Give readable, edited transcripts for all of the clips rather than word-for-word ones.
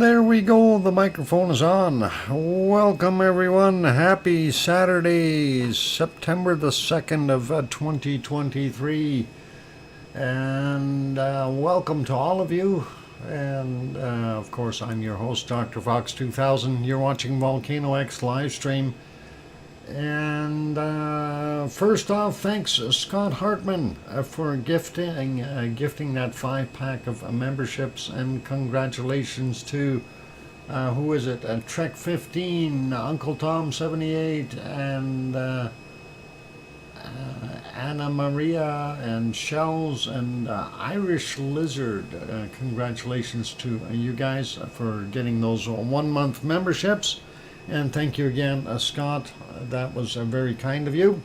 there we go. The microphone is on. Welcome, everyone. Happy Saturday, September the 2nd of 2023. And welcome to all of you. And of course, I'm your host, DrFox2000. You're watching VolcanoX live stream. And first off, thanks Scott Hartman for gifting that 5-pack of memberships, and congratulations to who is it? Trek 15, Uncle Tom 78, and Anna Maria and Shells and Irish Lizard. Congratulations to you guys for getting those 1-month memberships. And thank you again, Scott. That was very kind of you.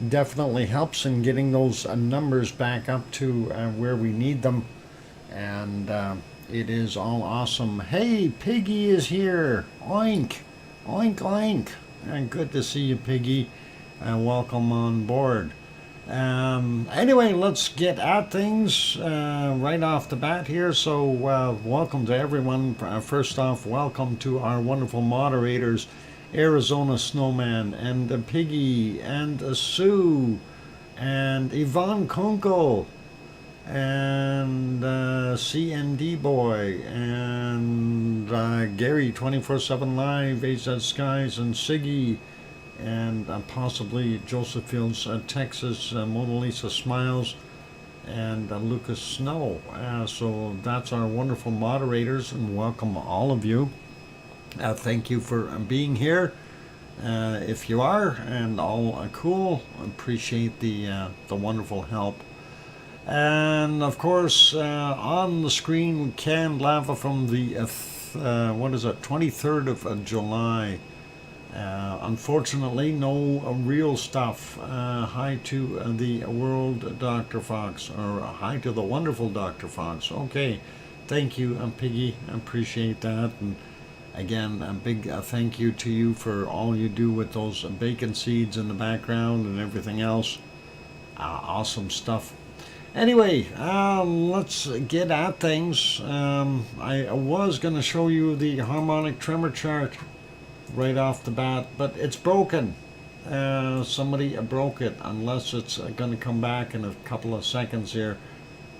Definitely helps in getting those numbers back up to where we need them. And it is all awesome. Hey, Piggy is here. Oink. Oink, oink. And good to see you, Piggy. Welcome on board. Anyway, let's get at things right off the bat here. So welcome to everyone. First off, welcome to our wonderful moderators, Arizona Snowman and Piggy and Sue and Yvonne Kunkel and CND Boy and Gary 24/7 Live, AZ Skies and Siggy, and possibly Joseph Fields, Texas, Mona Lisa Smiles, and Lucas Snow. So that's our wonderful moderators, and welcome all of you. Thank you for being here. If you are, and all cool, appreciate the wonderful help. And of course, on the screen, canned lava from the 23rd of July. Unfortunately, no real stuff. Hi to the world Dr. Fox, or hi to the wonderful Dr. Fox. Okay, thank you, Piggy. I appreciate that. And again, a big thank you to you for all you do with those bacon seeds in the background and everything else. Awesome stuff. Anyway, let's get at things. I was going to show you the harmonic tremor chart right off the bat, but it's broken. Somebody broke it, unless it's going to come back in a couple of seconds here.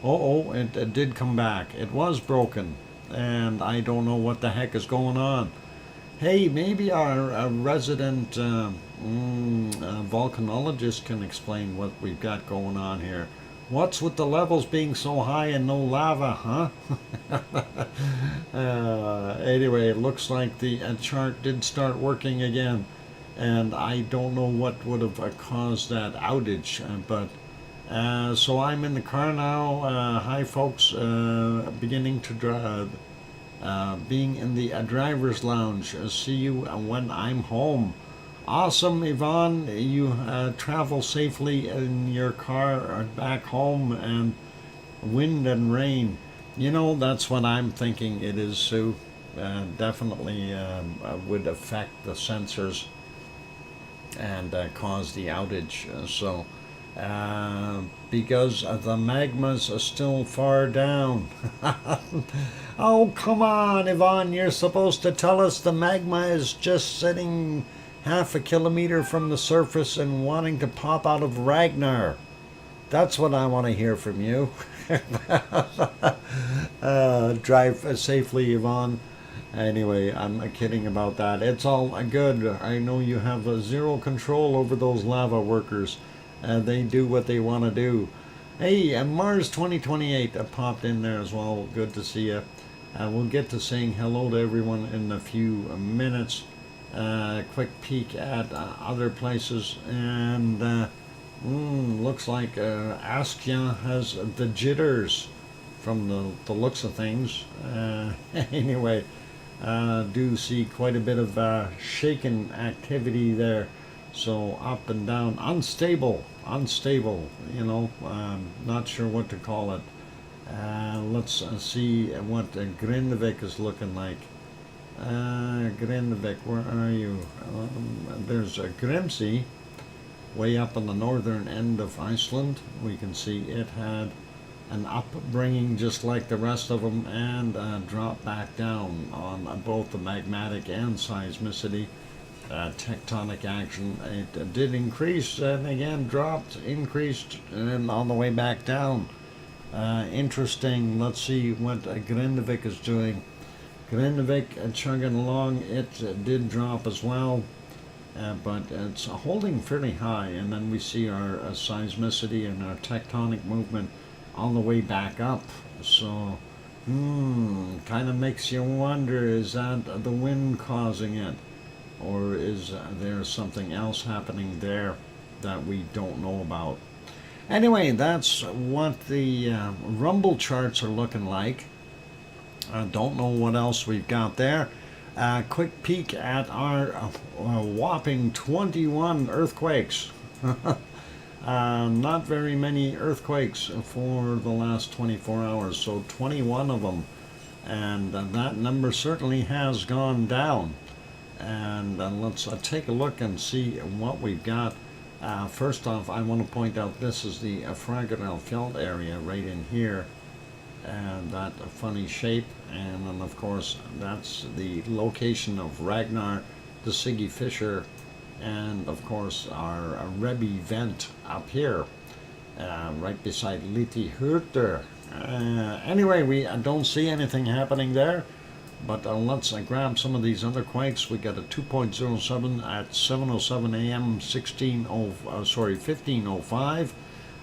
It did come back. It was broken, and I don't know what the heck is going on. Hey, maybe our resident volcanologist can explain what we've got going on here. What's with the levels being so high and no lava, huh? Anyway, it looks like the chart did start working again, and I don't know what would have caused that outage, but so I'm in the car now. Hi folks, beginning to drive, being in the driver's lounge. See you when I'm home. Awesome, Yvonne. You travel safely in your car back home, and wind and rain. You know, that's what I'm thinking it is, Sue. Definitely would affect the sensors and cause the outage. So, because the magmas are still far down. Oh, come on, Yvonne. You're supposed to tell us the magma is just sitting half a kilometer from the surface and wanting to pop out of Ragnar. That's what I want to hear from you. Drive safely, Yvonne. Anyway, I'm kidding about that. It's all good. I know you have zero control over those lava workers. They do what they want to do. Hey, Mars 2028 popped in there as well. Good to see you. We'll get to saying hello to everyone in a few minutes. Quick peek at other places, and looks like Askia has the jitters from the looks of things. Anyway, do see quite a bit of shaken activity there, so up and down, unstable, you know, not sure what to call it. Let's see what Grindavik is looking like. Grindavik, where are you? There's Grimsey, way up on the northern end of Iceland. We can see it had an upbringing just like the rest of them, and drop back down on both the magmatic and seismicity. Tectonic action. It did increase and again dropped, increased, and on the way back down. Interesting. Let's see what Grindavik is doing. Grindavik chugging along. It did drop as well, but it's holding fairly high. And then we see our seismicity and our tectonic movement all the way back up. So, kind of makes you wonder: is that the wind causing it? Or is there something else happening there that we don't know about? Anyway, that's what the rumble charts are looking like. I don't know what else we've got there. Quick peek at our whopping 21 earthquakes. Not very many earthquakes for the last 24 hours, so 21 of them. And that number certainly has gone down. And let's take a look and see what we've got. First off, I want to point out this is the Fraggerfjeld area right in here, and that funny shape. And then of course that's the location of Ragnar, the Siggy Fisher, and of course our Rebbe vent up here, right beside Liti Hurter. Anyway, we don't see anything happening there. But let's grab some of these other quakes. We got a 2.07 at 7:07 a.m. 15:05,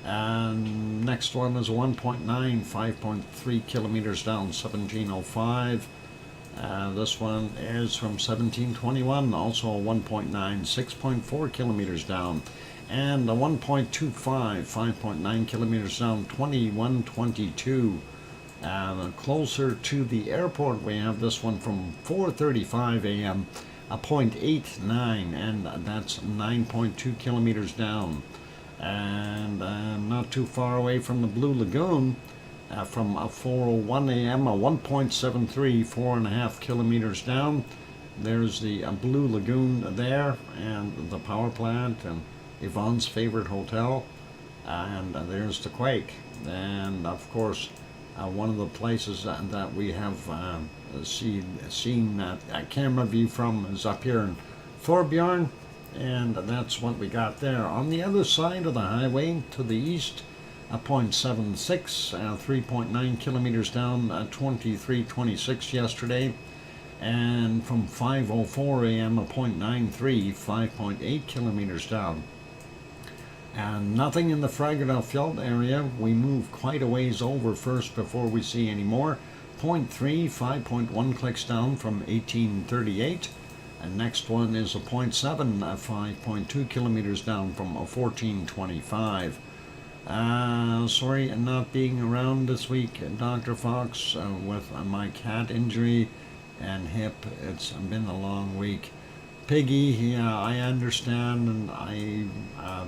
and next one is 1.9, 5.3 kilometers down, 17:05. This one is from 1721, also 1.9, 6.4 kilometers down, and a 1.25, 5.9 kilometers down, 21:22. Closer to the airport, we have this one from 4:35 a.m. a 0.89, and that's 9.2 kilometers down. And not too far away from the Blue Lagoon, from 4:01 a.m. a 1.73, 4.5 kilometers down. There's the Blue Lagoon there, and the power plant, and Yvonne's favorite hotel, and there's the quake. And of course, one of the places that we have seen a camera view from is up here in Thorbjorn, and that's what we got there. On the other side of the highway to the east, a 0.76, 3.9 kilometers down, 23:26 yesterday, and from 5:04 a.m. a 0.93, 5.8 kilometers down. And nothing in the Fraggerfjeld area. We move quite a ways over first before we see any more. 0.3, 5.1 clicks down from 1838. And next one is a 0.7, 5.2 kilometers down from 1425. Sorry not being around this week, Dr. Fox, with my cat injury and hip. It's been a long week. Piggy, yeah, I understand, and I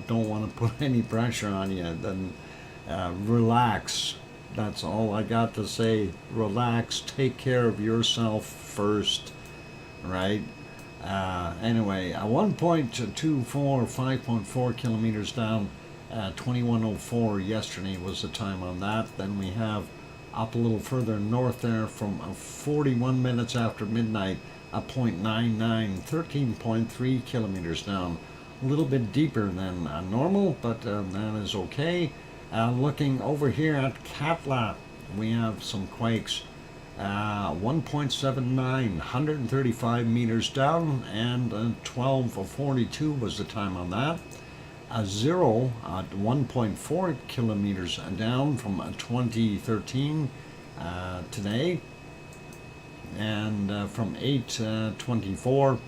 don't want to put any pressure on you. Then relax. That's all I got to say. Relax. Take care of yourself first, right? Anyway, 1.24, 5.4 kilometers down, 21:04 yesterday was the time on that. Then we have up a little further north there from 41 minutes after midnight, a 0.99, 13.3 kilometers down. A little bit deeper than normal, but that is okay. Looking over here at Katla, we have some quakes. 1.79, 135 meters down, and 12:42 was the time on that. A zero at 1.4 kilometers down from 2013 today. And from 8:24,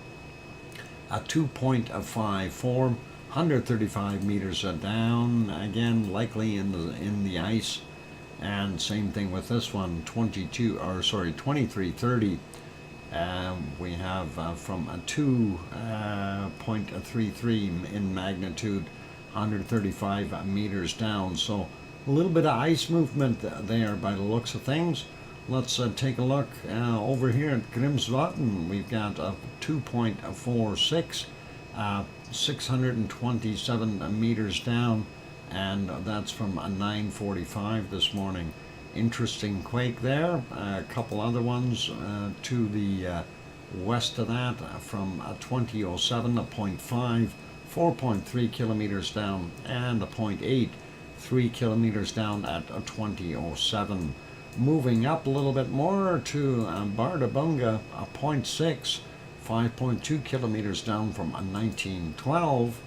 a 2.54, 135 meters down, again likely in the ice. And same thing with this one, 23:30. We have from a 2.33 in magnitude, 135 meters down. So a little bit of ice movement there by the looks of things. Let's take a look over here at Grimsvatn. We've got a 2.46, 627 meters down, and that's from 9:45 this morning. Interesting quake there. A couple other ones to the west of that from 2007, a 0.5, 4.3 kilometers down, and a 0.8, 3 kilometers down at 2007. Moving up a little bit more to Bardabunga, a 0.6, 5.2 kilometers down from 1912.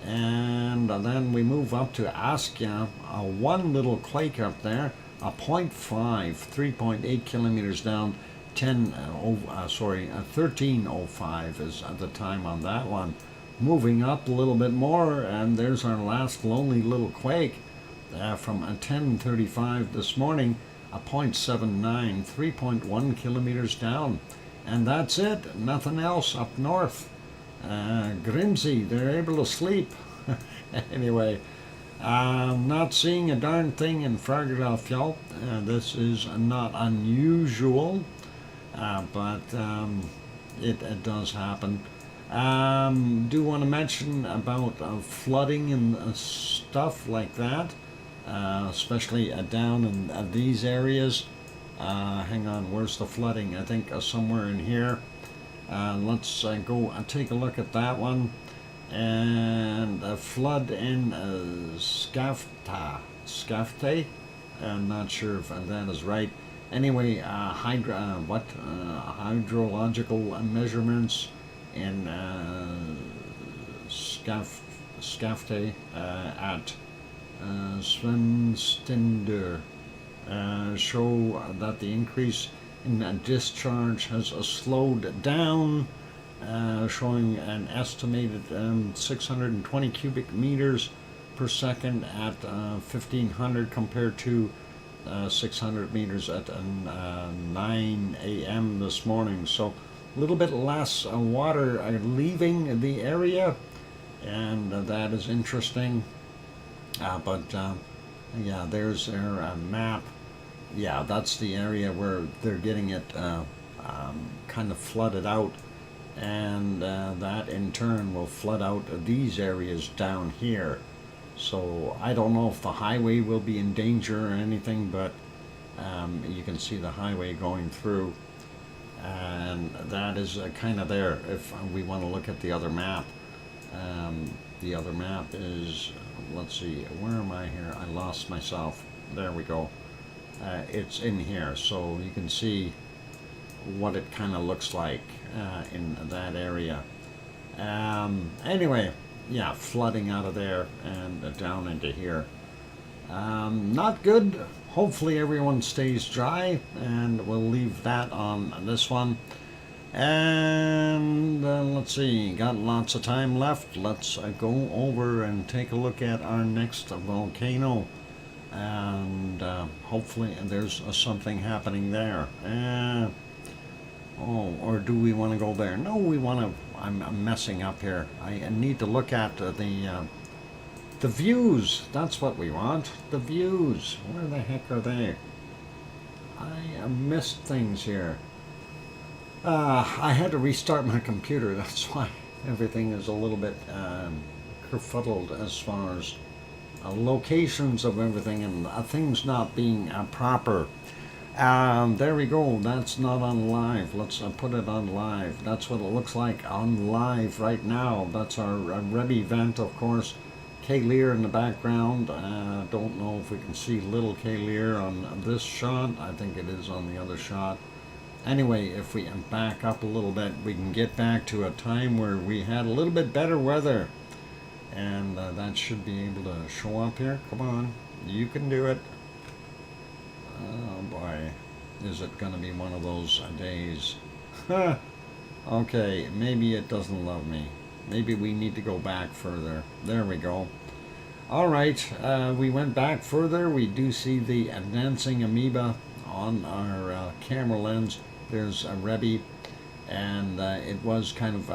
And then we move up to Askja, one little quake up there, a 0.5, 3.8 kilometers down, 13:05 is the time on that one. Moving up a little bit more, and there's our last lonely little quake from 10:35 this morning, a 0.79, 3.1 kilometers down. And that's it, nothing else up north. Grimsey, they're able to sleep. Anyway, not seeing a darn thing in Fagradalfjall. This is not unusual, but it does happen. Do want to mention about flooding and stuff like that, especially down in these areas. Hang on, where's the flooding? I think somewhere in here. Let's go and take a look at that one. And a flood in Skafte. I'm not sure if that is right. Anyway, hydrological measurements in Skafte at Svenstinder show that the increase in discharge has slowed down, showing an estimated 620 cubic meters per second at 1500 compared to 600 meters at 9 a.m. this morning. So a little bit less water leaving the area, and that is interesting. Yeah, there's their map. Yeah, that's the area where they're getting it kind of flooded out, and that in turn will flood out these areas down here. So I don't know if the highway will be in danger or anything, but you can see the highway going through, and that is kind of there if we want to look at the other map. The other map is, let's see, where am I here? I lost myself. There we go. It's in here, so you can see what it kind of looks like in that area. Anyway, yeah, flooding out of there and down into here. Not good. Hopefully everyone stays dry, and we'll leave that on this one. And let's see, got lots of time left. Let's go over and take a look at our next volcano. And hopefully there's something happening there. Or do we want to go there? No, we want to. I'm messing up here. I need to look at the views. That's what we want. The views. Where the heck are they? I missed things here. I had to restart my computer. That's why everything is a little bit kerfuddled as far as locations of everything and things not being proper. There we go. That's not on live. Let's put it on live. That's what it looks like on live right now. That's our Reb event, of course. Kay Lear in the background. Don't know if we can see little Kay Lear on this shot. I think it is on the other shot. Anyway, if we back up a little bit, we can get back to a time where we had a little bit better weather. And that should be able to show up here. Come on, you can do it. Oh boy, is it going to be one of those days? Okay, maybe it doesn't love me. Maybe we need to go back further. There we go. All right, we went back further. We do see the dancing amoeba on our camera lens. There's a Rebbe, and it was kind of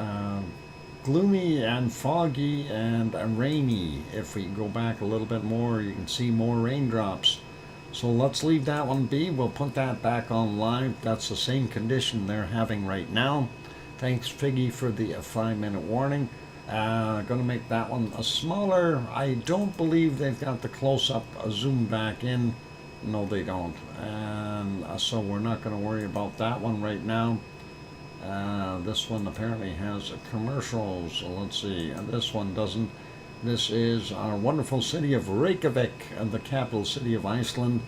gloomy and foggy and rainy. If we go back a little bit more, you can see more raindrops. So let's leave that one be. We'll put that back on live. That's the same condition they're having right now. Thanks, Figgy, for the 5-minute warning. Going to make that one a smaller. I don't believe they've got the close-up zoom back in. No, they don't. And so we're not going to worry about that one right now. This one apparently has commercials. Let's see. This one doesn't. This is our wonderful city of Reykjavik, the capital city of Iceland.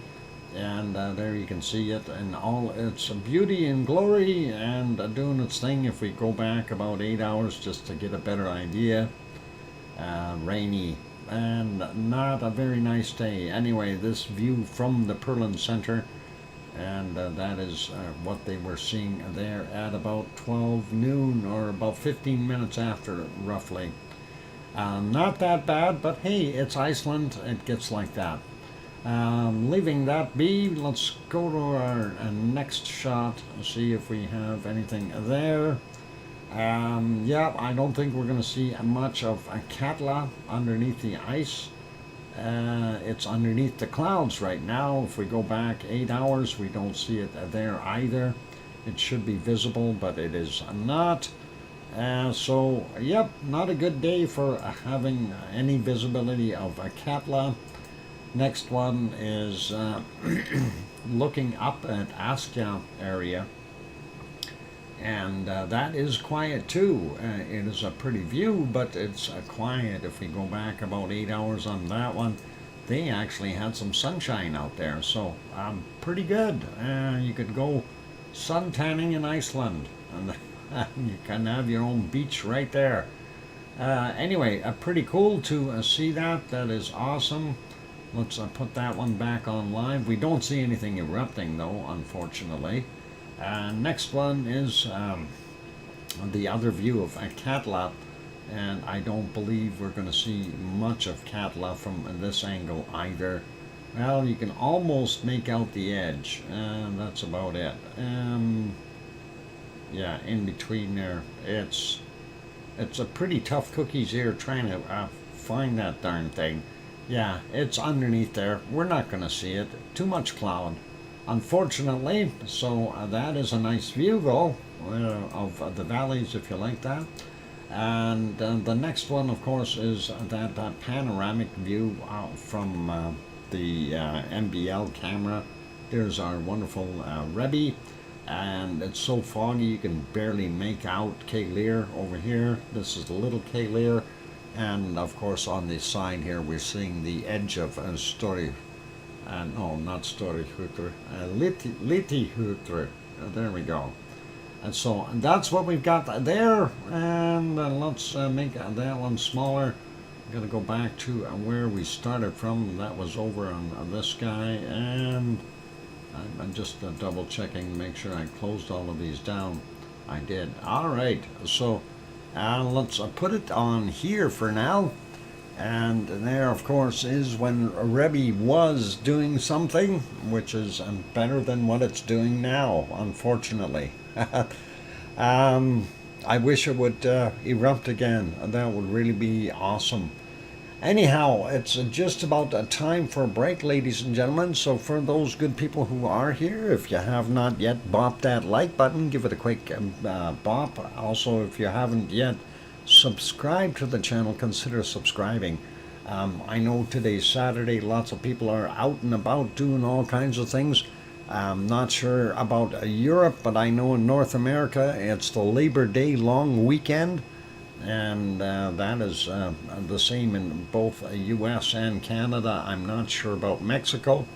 And there you can see it in all its beauty and glory and doing its thing. If we go back about 8 hours just to get a better idea, rainy and not a very nice day. Anyway, this view from the Perlin Center, and that is what they were seeing there at about 12 noon or about 15 minutes after, roughly. Not that bad, but hey, it's Iceland. It gets like that. Leaving that be, let's go to our next shot and see if we have anything there. Yeah, I don't think we're going to see much of a Katla underneath the ice. It's underneath the clouds right now. If we go back 8 hours, we don't see it there either. It should be visible, but it is not. So, yep, not a good day for having any visibility of a Katla. Next one is looking up at Askja area, and that is quiet too. It is a pretty view, but it's quiet. If we go back about 8 hours on that one, they actually had some sunshine out there, so pretty good. You could go sun tanning in Iceland, and you can have your own beach right there. Anyway, pretty cool to see that. That is awesome. Let's put that one back on live. We don't see anything erupting though, unfortunately. Next one is the other view of Katla, and I don't believe we're going to see much of Katla from this angle either. Well, you can almost make out the edge, and that's about it. Yeah, in between there, it's a pretty tough cookies here trying to find that darn thing. Yeah, it's underneath there. We're not going to see it. Too much cloud, unfortunately. So that is a nice view, though, of the valleys, if you like that. And the next one, of course, is that panoramic view from the MBL camera. There's our wonderful Rebbe. And it's so foggy you can barely make out Calir over here. This is the little Calir. And of course on the side here we're seeing the edge of Story, no, not Storyhuter, Litihuter. There we go. And so that's what we've got there. And let's make that one smaller. I'm going to go back to where we started from. That was over on this guy. And I'm just double checking to make sure I closed all of these down. I did. All right. So let's put it on here for now. And there, of course, is when Rebbe was doing something, which is better than what it's doing now, unfortunately. I wish it would erupt again. That would really be awesome. Anyhow, it's just about time for a break, ladies and gentlemen. So for those good people who are here, if you have not yet bopped that like button, give it a quick bop. Also, if you haven't yet subscribed to the channel, consider subscribing. I know today's Saturday, lots of people are out and about doing all kinds of things. I'm not sure about Europe, but I know in North America, it's the Labor Day long weekend. And that is the same in both U.S. and Canada. I'm not sure about Mexico.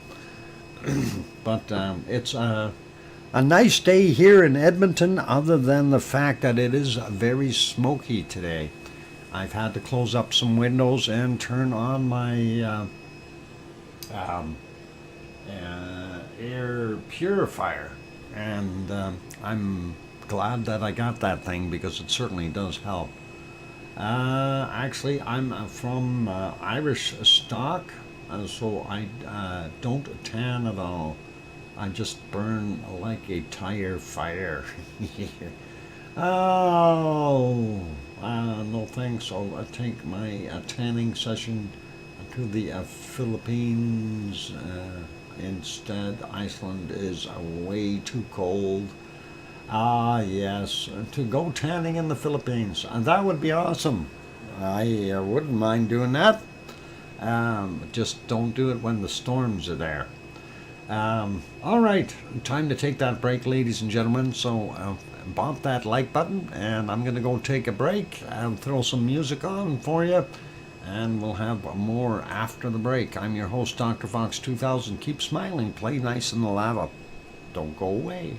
But it's a nice day here in Edmonton, other than the fact that it is very smoky today. I've had to close up some windows and turn on my air purifier. And I'm glad that I got that thing, because it certainly does help. Actually, I'm from Irish stock, so I don't tan at all. I just burn like a tire fire. Oh, no thanks. I'll take my tanning session to the Philippines instead. Iceland is way too cold. Ah, yes, to go tanning in the Philippines. And that would be awesome. I wouldn't mind doing that. Just don't do it when the storms are there. All right, time to take that break, ladies and gentlemen. So bump that like button, and I'm going to go take a break and throw some music on for you, and we'll have more after the break. I'm your host, DrFox2000. Keep smiling, play nice in the lava. Don't go away.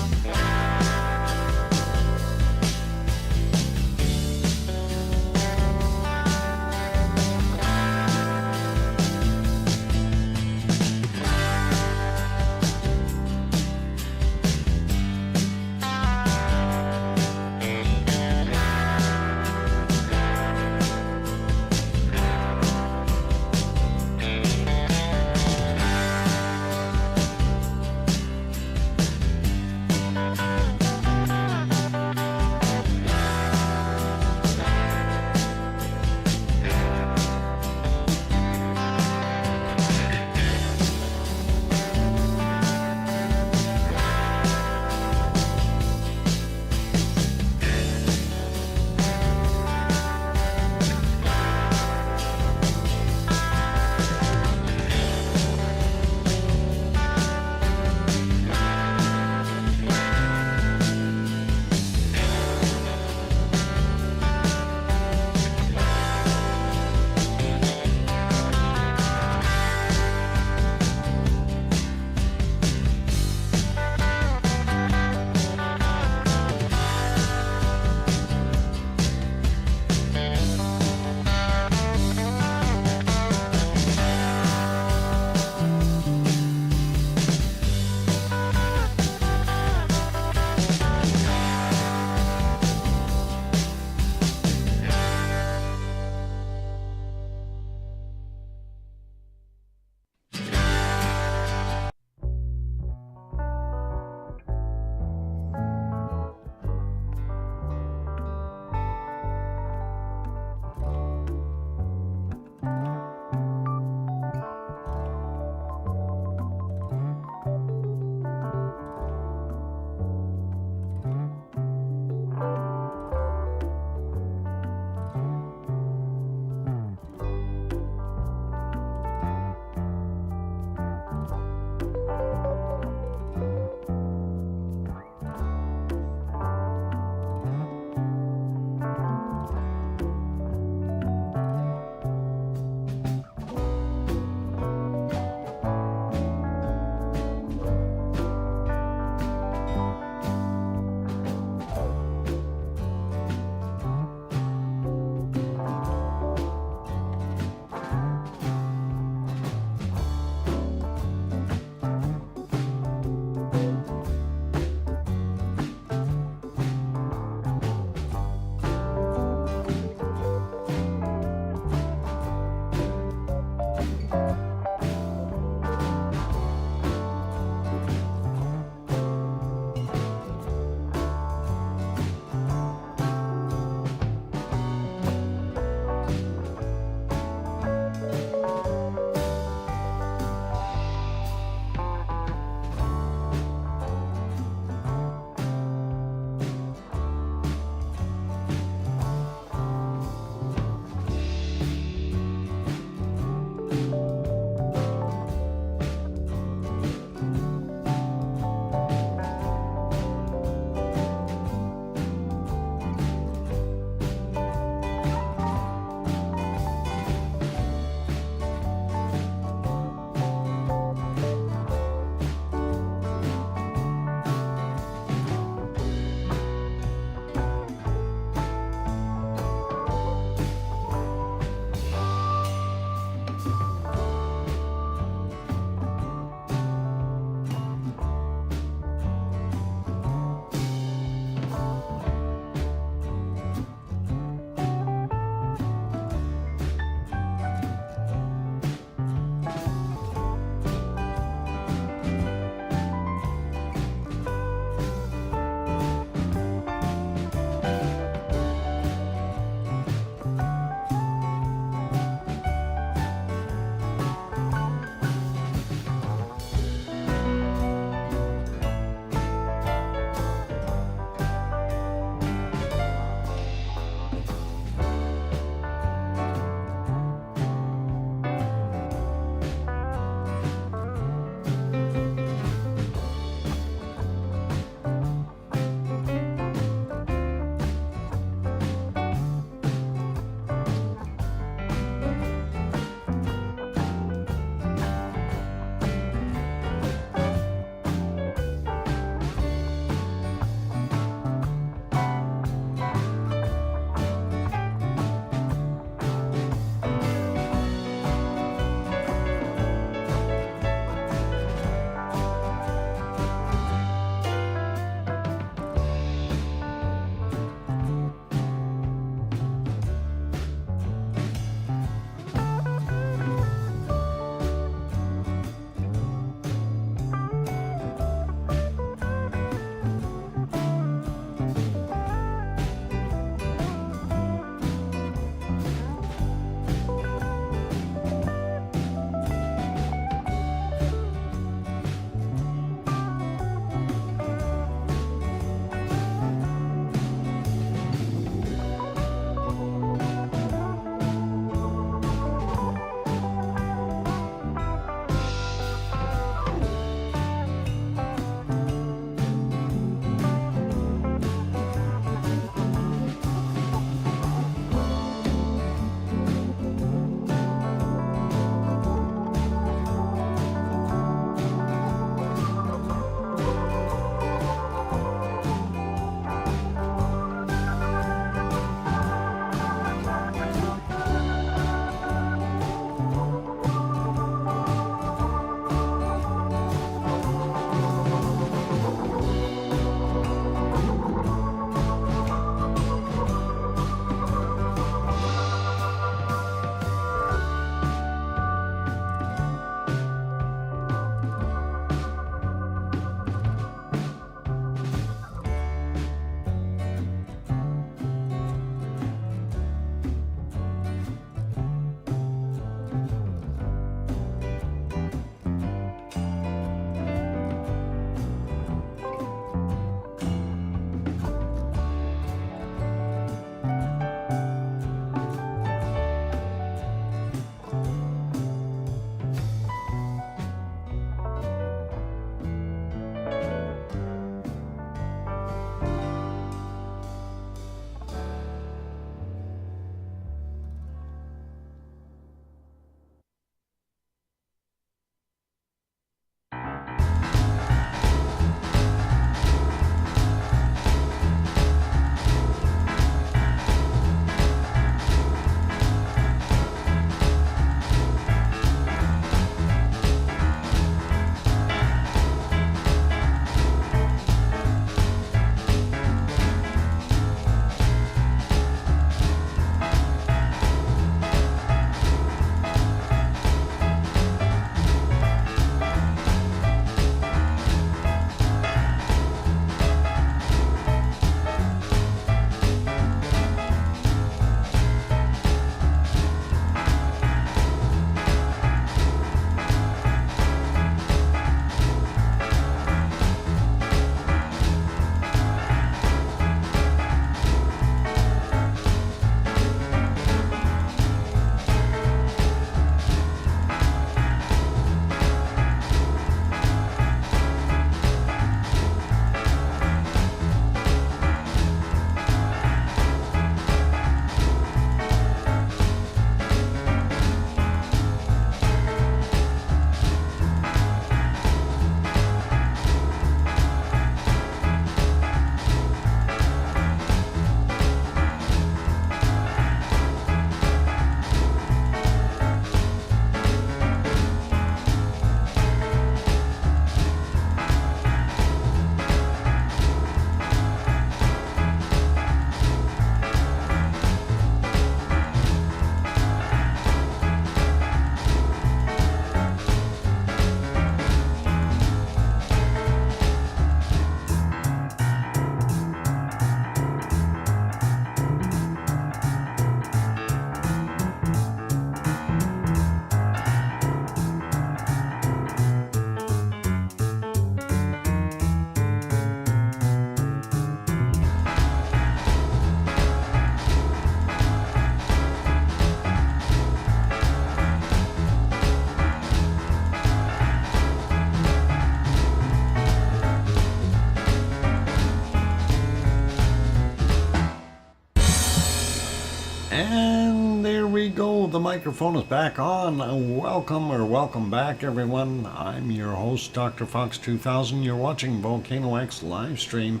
go. The microphone is back on. Welcome back, everyone. I'm your host, DrFox2000. You're watching VolcanoX live stream.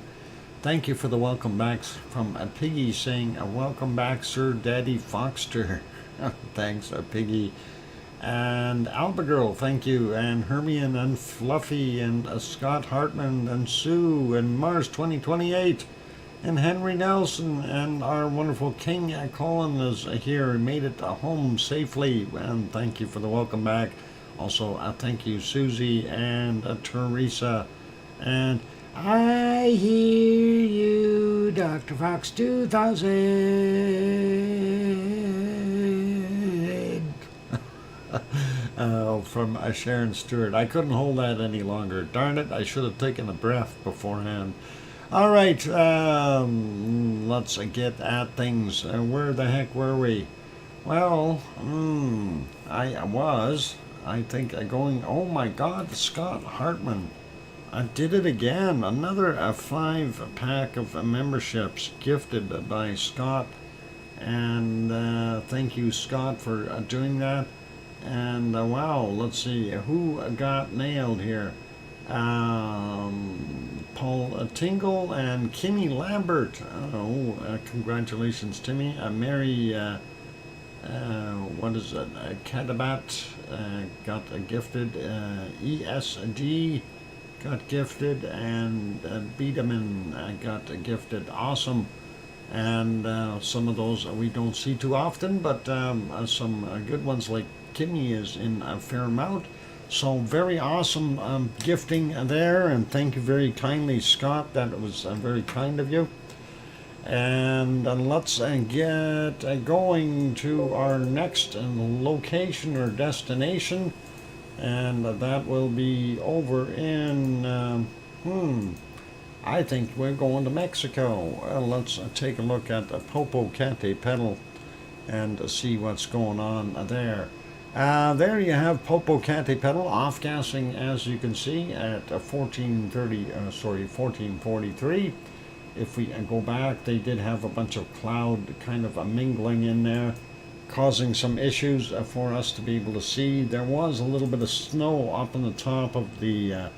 Thank you for the welcome backs from a Piggy saying, welcome back, Sir Daddy Foxter. Thanks, Piggy. And Albagirl, thank you. And Hermione and Fluffy and Scott Hartman and Sue and Mars 2028. And Henry Nelson and our wonderful King Colin is here and made it home safely. And thank you for the welcome back. Also, thank you, Susie and Teresa. And I hear you, Dr. Fox 2000. From Sharon Stewart. I couldn't hold that any longer. Darn it, I should have taken a breath beforehand. All right, let's get at things. Where the heck were we? Well, I think, going, oh my God, Scott Hartman. I did it again. Another 5-pack of memberships gifted by Scott. And thank you, Scott, for doing that. And wow, let's see, who got nailed here? Paul Tingle and Kimmy Lambert. Congratulations, Timmy. Mary, what is it? Catabat got gifted. ESD got gifted, and Biederman got gifted. Awesome. And some of those we don't see too often, but some good ones like Kimmy is in a fair amount. So very awesome gifting there, and thank you very kindly, Scott. That was very kind of you. And let's get going to our next location or destination, and that will be over in, I think we're going to Mexico. Let's take a look at the Popocatépetl and see what's going on there. There you have Popocatépetl off-gassing, as you can see, at 1443. If we go back, they did have a bunch of cloud kind of mingling in there, causing some issues for us to be able to see. There was a little bit of snow up on the top of the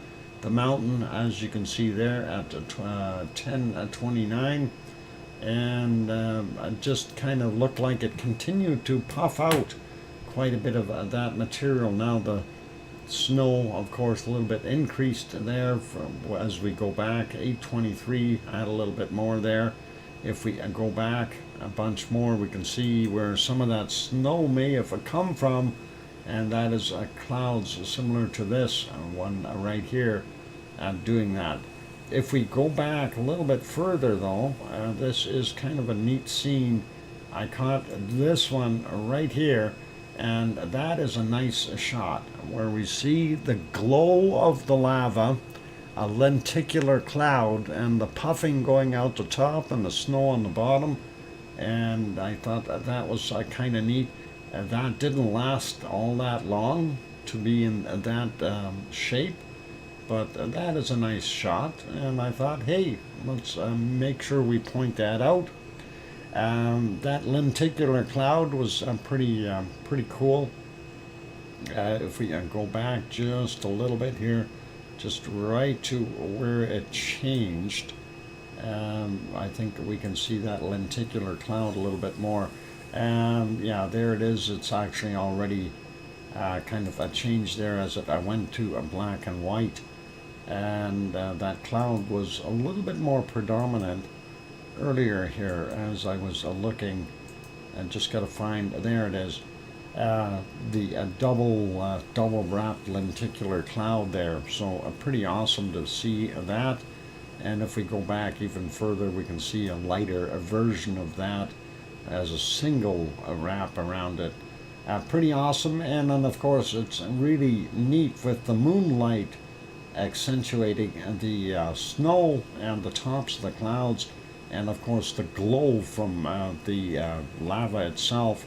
mountain, as you can see there at 10:29, and it just kind of looked like it continued to puff out quite a bit of that material. Now the snow, of course, a little bit increased there as we go back. 8:23, add a little bit more there. If we go back a bunch more, we can see where some of that snow may have come from, and that is clouds similar to this one right here doing that. If we go back a little bit further, though, this is kind of a neat scene. I caught this one right here, and that is a nice shot where we see the glow of the lava, a lenticular cloud, and the puffing going out the top and the snow on the bottom. And I thought that was kind of neat. That didn't last all that long to be in that shape, but that is a nice shot, and I thought, hey, let's make sure we point that out. That lenticular cloud was pretty cool. If we go back just a little bit here, just right to where it changed, I think we can see that lenticular cloud a little bit more. Yeah, there it is. It's actually already kind of a change there as I went to a black and white, and that cloud was a little bit more predominant earlier here as I was looking, and just got to find, there it is, the double wrapped lenticular cloud there. So pretty awesome to see that. And if we go back even further, we can see a lighter version of that as a single wrap around it. Pretty awesome. And then of course it's really neat with the moonlight accentuating the snow and the tops of the clouds, and of course the glow from the lava itself,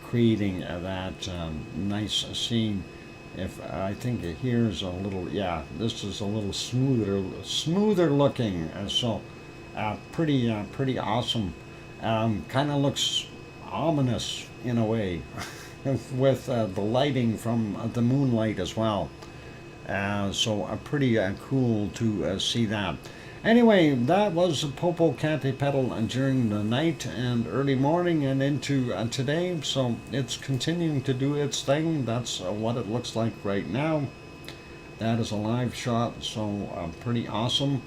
creating that nice scene. If I think here's a little, yeah, this is a little smoother looking, so pretty awesome. Kind of looks ominous in a way, with the lighting from the moonlight as well. So pretty cool to see that. Anyway, that was Popocatépetl during the night and early morning and into today. So it's continuing to do its thing. That's what it looks like right now. That is a live shot, so pretty awesome.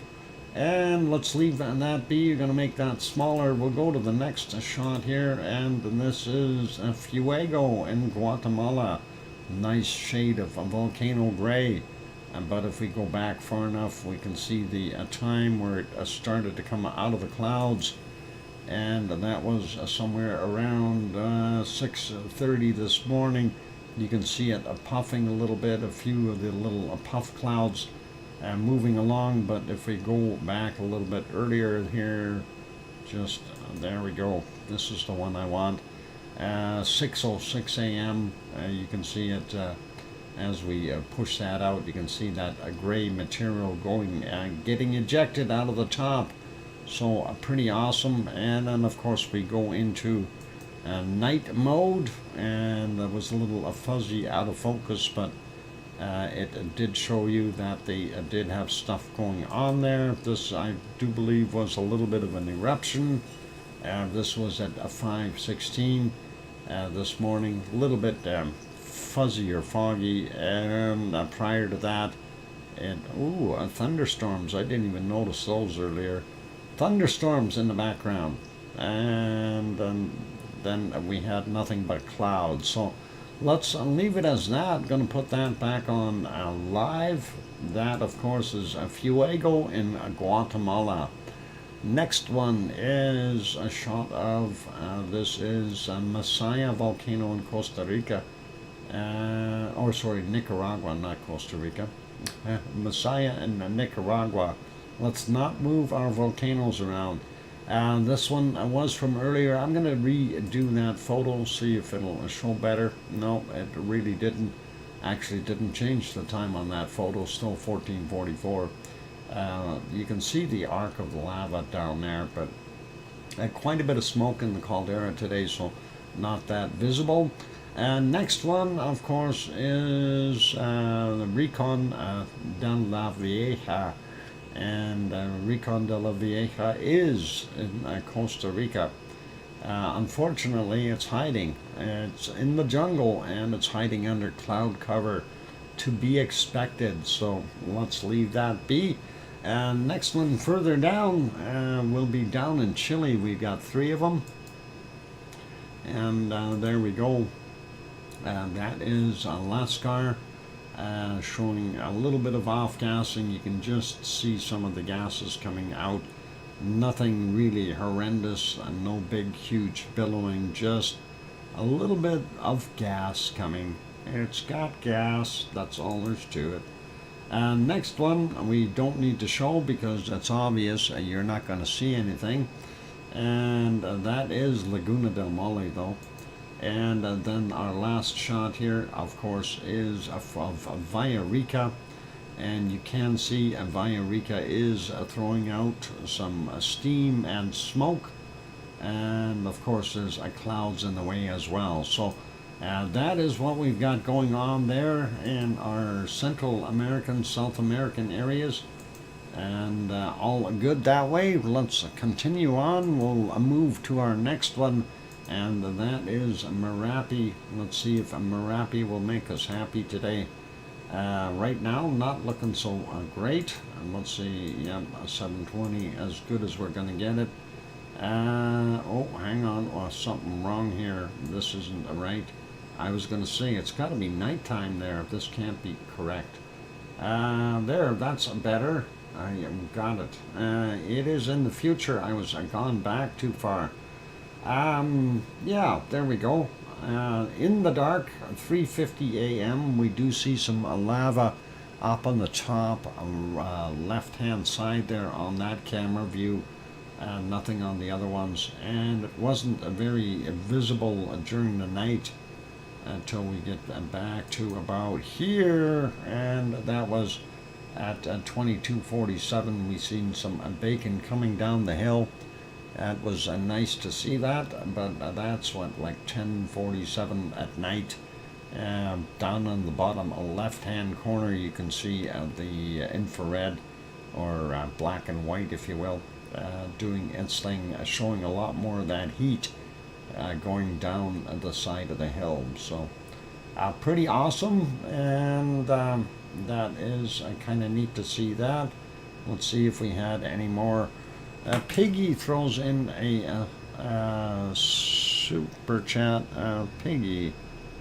And let's leave that be. You're going to make that smaller. We'll go to the next shot here, and this is Fuego in Guatemala. Nice shade of volcano gray. But if we go back far enough, we can see the time where it started to come out of the clouds, and that was somewhere around 6:30 this morning. You can see it puffing a little bit, a few of the little puff clouds moving along. But if we go back a little bit earlier here, just there we go. This is the one I want. 6:06 a.m. You can see it. As we push that out, you can see that gray material going, getting ejected out of the top. So pretty awesome. And then of course we go into night mode, and that was a little fuzzy out of focus, but it did show you that they did have stuff going on there. This, I do believe, was a little bit of an eruption. This was at 5:16 this morning, a little bit fuzzy or foggy, and prior to that, and thunderstorms. I didn't even notice those earlier. Thunderstorms in the background, and then we had nothing but clouds. So let's leave it as that. Going to put that back on live. That of course is Fuego in Guatemala. Next one is a shot of this is Masaya volcano in Costa Rica. Nicaragua, not Costa Rica. Masaya in Nicaragua. Let's not move our volcanoes around. This one was from earlier. I'm going to redo that photo, see if it'll show better. No, it really didn't. Actually didn't change the time on that photo, still 1444. You can see the arc of the lava down there, but quite a bit of smoke in the caldera today, so not that visible. And next one, of course, is the Rincon de la Vieja. And Rincon de la Vieja is in Costa Rica. Unfortunately, it's hiding. It's in the jungle, and it's hiding under cloud cover, to be expected. So let's leave that be. And next one further down will be down in Chile. We've got 3 of them. And there we go. That is Lascar, showing a little bit of off-gassing. You can just see some of the gases coming out. Nothing really horrendous, no big huge billowing, just a little bit of gas coming. It's got gas, that's all there's to it. And next one we don't need to show because it's obvious, you're not going to see anything. And that is Laguna del Mole though. And then our last shot here, of course, is of Villarrica. And you can see Villarrica is throwing out some steam and smoke. And of course, there's clouds in the way as well. So that is what we've got going on there in our Central American, South American areas. And all good that way. Let's continue on. We'll move to our next one. And that is Merapi. Let's see if Merapi will make us happy today. Right now, not looking so great. And let's see, yeah, 720, as good as we're going to get it. Hang on, something wrong here. This isn't right. I was going to say, it's got to be nighttime there. This can't be correct. There, that's better. I got it. It is in the future. I was gone back too far. Yeah, there we go. In the dark, 3:50 a.m., we do see some lava up on the top left-hand side there on that camera view. Nothing on the other ones. And it wasn't very visible during the night until we get back to about here. And that was at 22:47. We seen some bacon coming down the hill. It was nice to see that, but that's what, like 10:47 at night. Down on the bottom left-hand corner, you can see the infrared, or black and white, if you will, doing its thing, showing a lot more of that heat going down the side of the hill. So pretty awesome, and that is kind of neat to see that. Let's see if we had any more. Piggy throws in a super chat. Piggy,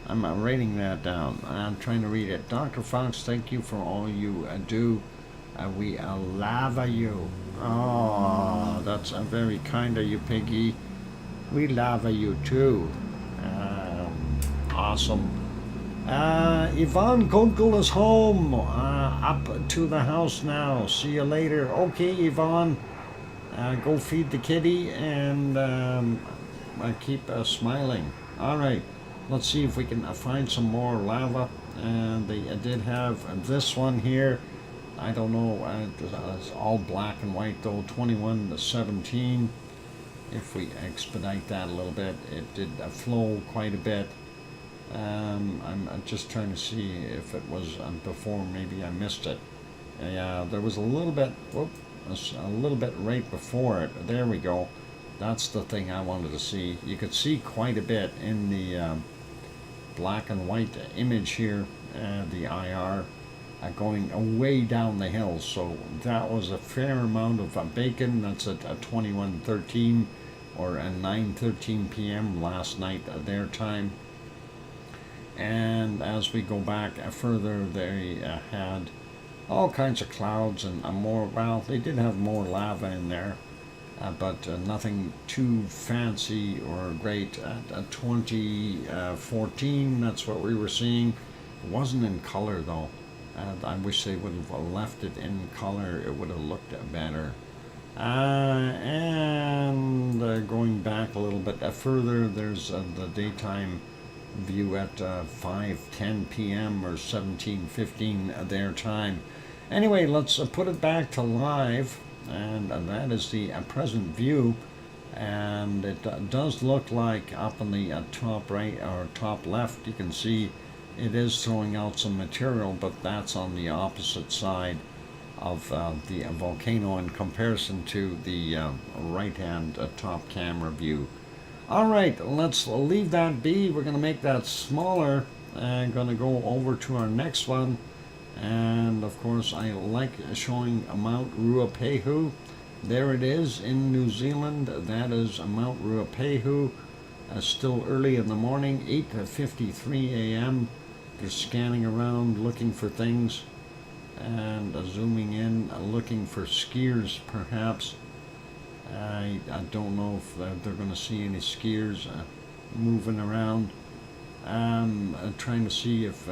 I'm writing that down. I'm trying to read it. Dr. Fox, thank you for all you do. We love you. Oh, that's very kind of you, Piggy. We love you too. Awesome. Yvonne Gunkel is home. Up to the house now. See you later. Okay, Yvonne. Go feed the kitty and keep smiling. All right. Let's see if we can find some more lava. They did have this one here. I don't know. It's all black and white though. 21 to 17. If we expedite that a little bit, it did flow quite a bit. I'm just trying to see if it was before. Maybe I missed it. Yeah, there was a little bit. Whoop, a little bit right before it. There we go. That's the thing I wanted to see. You could see quite a bit in the black and white image here, the IR, going way down the hill. So that was a fair amount of bacon. That's at 21:13 or at 9:13 p.m. last night their time. And as we go back further, they had all kinds of clouds and more. Well, they did have more lava in there, but nothing too fancy or great. At 2014, that's what we were seeing. It wasn't in color though. I wish they would have left it in color. It would have looked better. And going back a little bit further, there's the daytime view at 5:10 p.m. or 17:15 their time. Anyway, let's put it back to live, and that is the present view. And it does look like up in the top right or top left, you can see it is throwing out some material, but that's on the opposite side of the volcano in comparison to the right-hand top camera view. All right, let's leave that be. We're going to make that smaller and going to go over to our next one. And of course, I like showing Mount Ruapehu. There it is in New Zealand. That is Mount Ruapehu. Still early in the morning, 8:53 a.m. They're scanning around looking for things and zooming in, looking for skiers perhaps. I don't know if they're going to see any skiers moving around. Trying to see if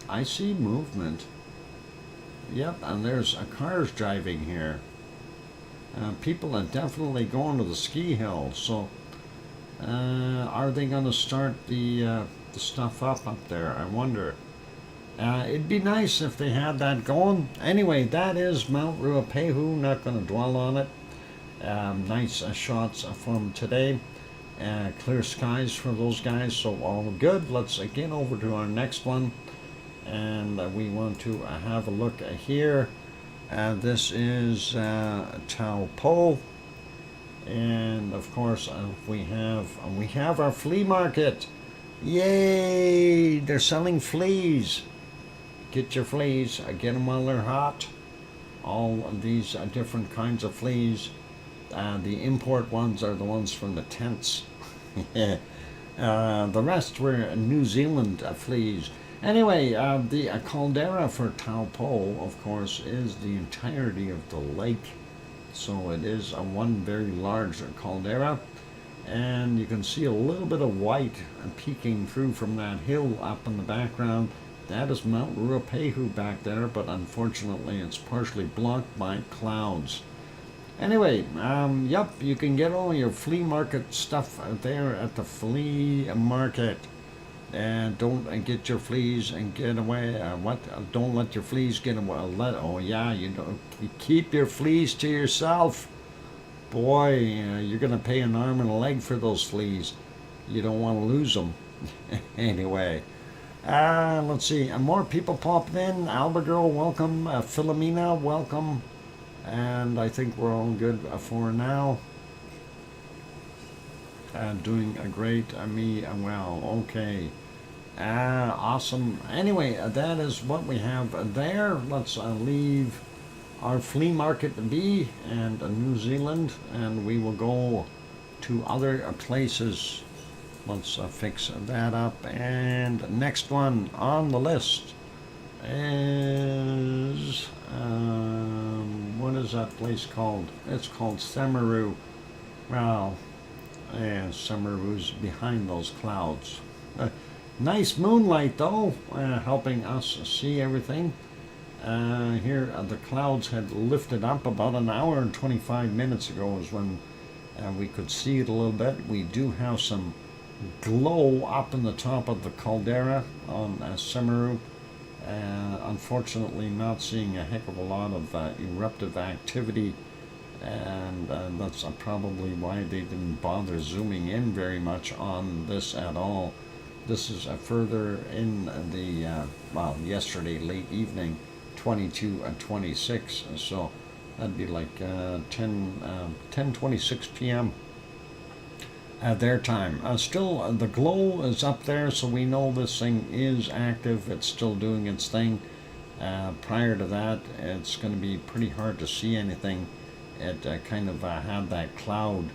I see movement. Yep, and there's cars driving here. People are definitely going to the ski hill. So are they going to start the stuff up there? I wonder. It'd be nice if they had that going. Anyway, that is Mount Ruapehu. Not going to dwell on it. Nice shots from today. Clear skies for those guys, so all good. Let's get over to our next one, and we want to have a look here. This is Taupo, and of course we have our flea market. Yay! They're selling fleas. Get your fleas. Get them while they're hot. All of these different kinds of fleas. The import ones are the ones from the tents. The rest were New Zealand fleas. Anyway, the caldera for Taupo, of course, is the entirety of the lake. So it is one very large caldera. And you can see a little bit of white peeking through from that hill up in the background. That is Mount Ruapehu back there, but unfortunately it's partially blocked by clouds. Anyway, yep, you can get all your flea market stuff there at the flea market. And don't get your fleas and get away. Don't let your fleas get away. Oh yeah, you keep your fleas to yourself. boy, you're going to pay an arm and a leg for those fleas. You don't want to lose them. Anyway, let's see. More people popped in. Albagirl, welcome. Philomena, welcome. And I think we're all good for now. Doing a great. Me, well, okay. Awesome. Anyway, that is what we have there. Let's leave our flea market be and New Zealand, and we will go to other places. Let's fix that up. And next one on the list is what is that place called? It's called Semeru. Well, Semeru's behind those clouds. Nice moonlight though, helping us see everything. Here the clouds had lifted up about an hour and 25 minutes ago is when we could see it a little bit. We do have some glow up in the top of the caldera on Semeru. Unfortunately not seeing a heck of a lot of eruptive activity, and that's probably why they didn't bother zooming in very much on this at all. This is further in the, well, yesterday late evening, 22 and 26, so that'd be like 10:26 p.m. at their time. Still, the glow is up there, so we know this thing is active. It's still doing its thing. Prior to that, it's going to be pretty hard to see anything. It kind of had that cloud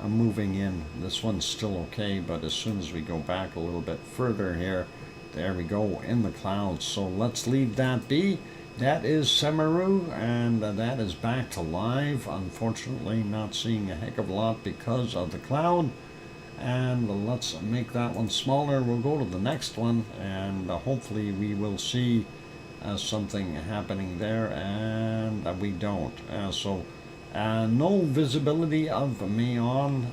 moving in. This one's still okay, but as soon as we go back a little bit further here, there we go in the clouds. So let's leave that be. That is Semeru, and that is back to live. Unfortunately, not seeing a heck of a lot because of the cloud. And let's make that one smaller. We'll go to the next one, and hopefully we will see something happening there, and we don't. No visibility of Mayon.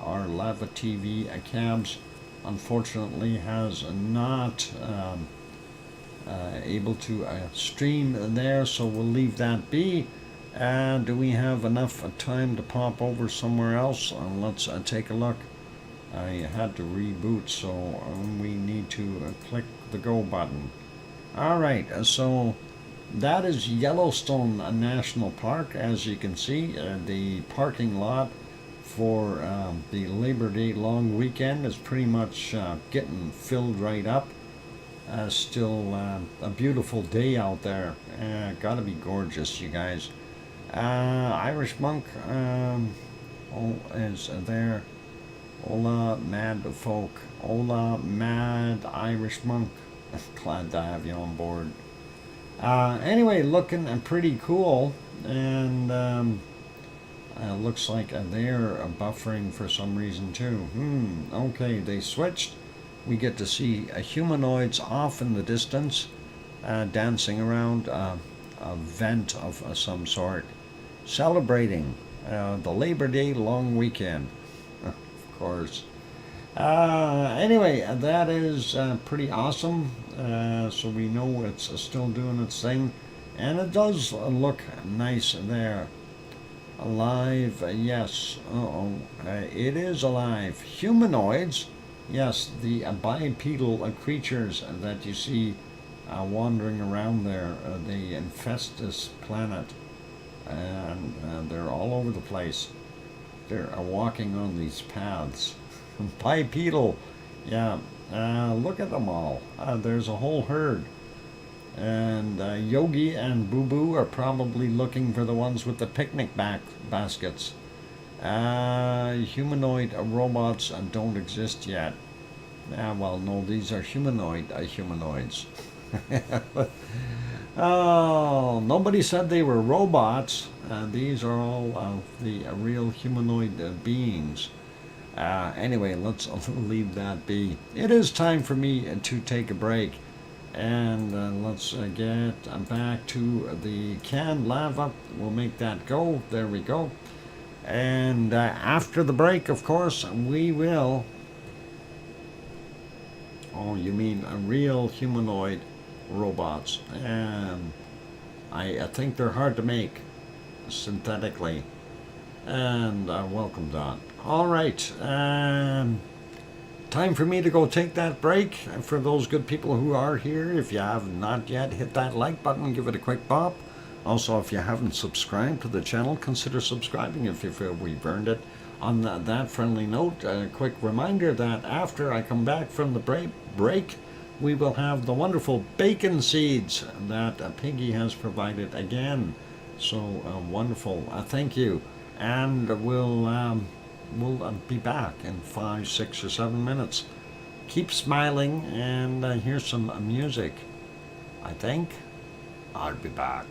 Our Lava TV cabs unfortunately has not able to stream there, so we'll leave that be. Do we have enough time to pop over somewhere else? Let's take a look. I had to reboot, so we need to click the go button. Alright, so that is Yellowstone National Park. As you can see, the parking lot for the Labor Day long weekend is pretty much getting filled right up. Still a beautiful day out there. Gotta be gorgeous, you guys. Irish monk is there. Hola, mad folk. Hola, mad Irish monk. Glad to have you on board. Anyway, looking pretty cool, and looks like they're buffering for some reason too. Okay, they switched. We get to see humanoids off in the distance, dancing around a vent of some sort, celebrating the Labor Day long weekend, of course. Anyway, that is pretty awesome. So we know it's still doing its thing, and it does look nice there. Alive, yes. It is alive. Humanoids, yes. The bipedal creatures that you see wandering around there, they infest this planet, and they're all over the place. They're walking on these paths. Bipedal, yeah. Look at them all. There's a whole herd. And Yogi and Boo Boo are probably looking for the ones with the picnic baskets. Humanoid robots don't exist yet. Well, no, these are humanoids. Oh, nobody said they were robots. These are all the real humanoid beings. Anyway, let's leave that be. It is time for me to take a break, and let's get back to the canned lava. We'll make that go. There we go. And after the break, of course, we will... Oh, you mean real humanoid robots? I think they're hard to make synthetically. And welcome, Don. All right. Time for me to go take that break. For those good people who are here, if you have not yet, hit that like button, give it a quick pop. Also, if you haven't subscribed to the channel, consider subscribing if you feel we've earned it. On that friendly note, a quick reminder that after I come back from the break, we will have the wonderful bacon seeds that Piggy has provided again. So wonderful. Thank you. And we'll be back in 5, 6, or 7 minutes. Keep smiling, and here's some music. I think I'll be back.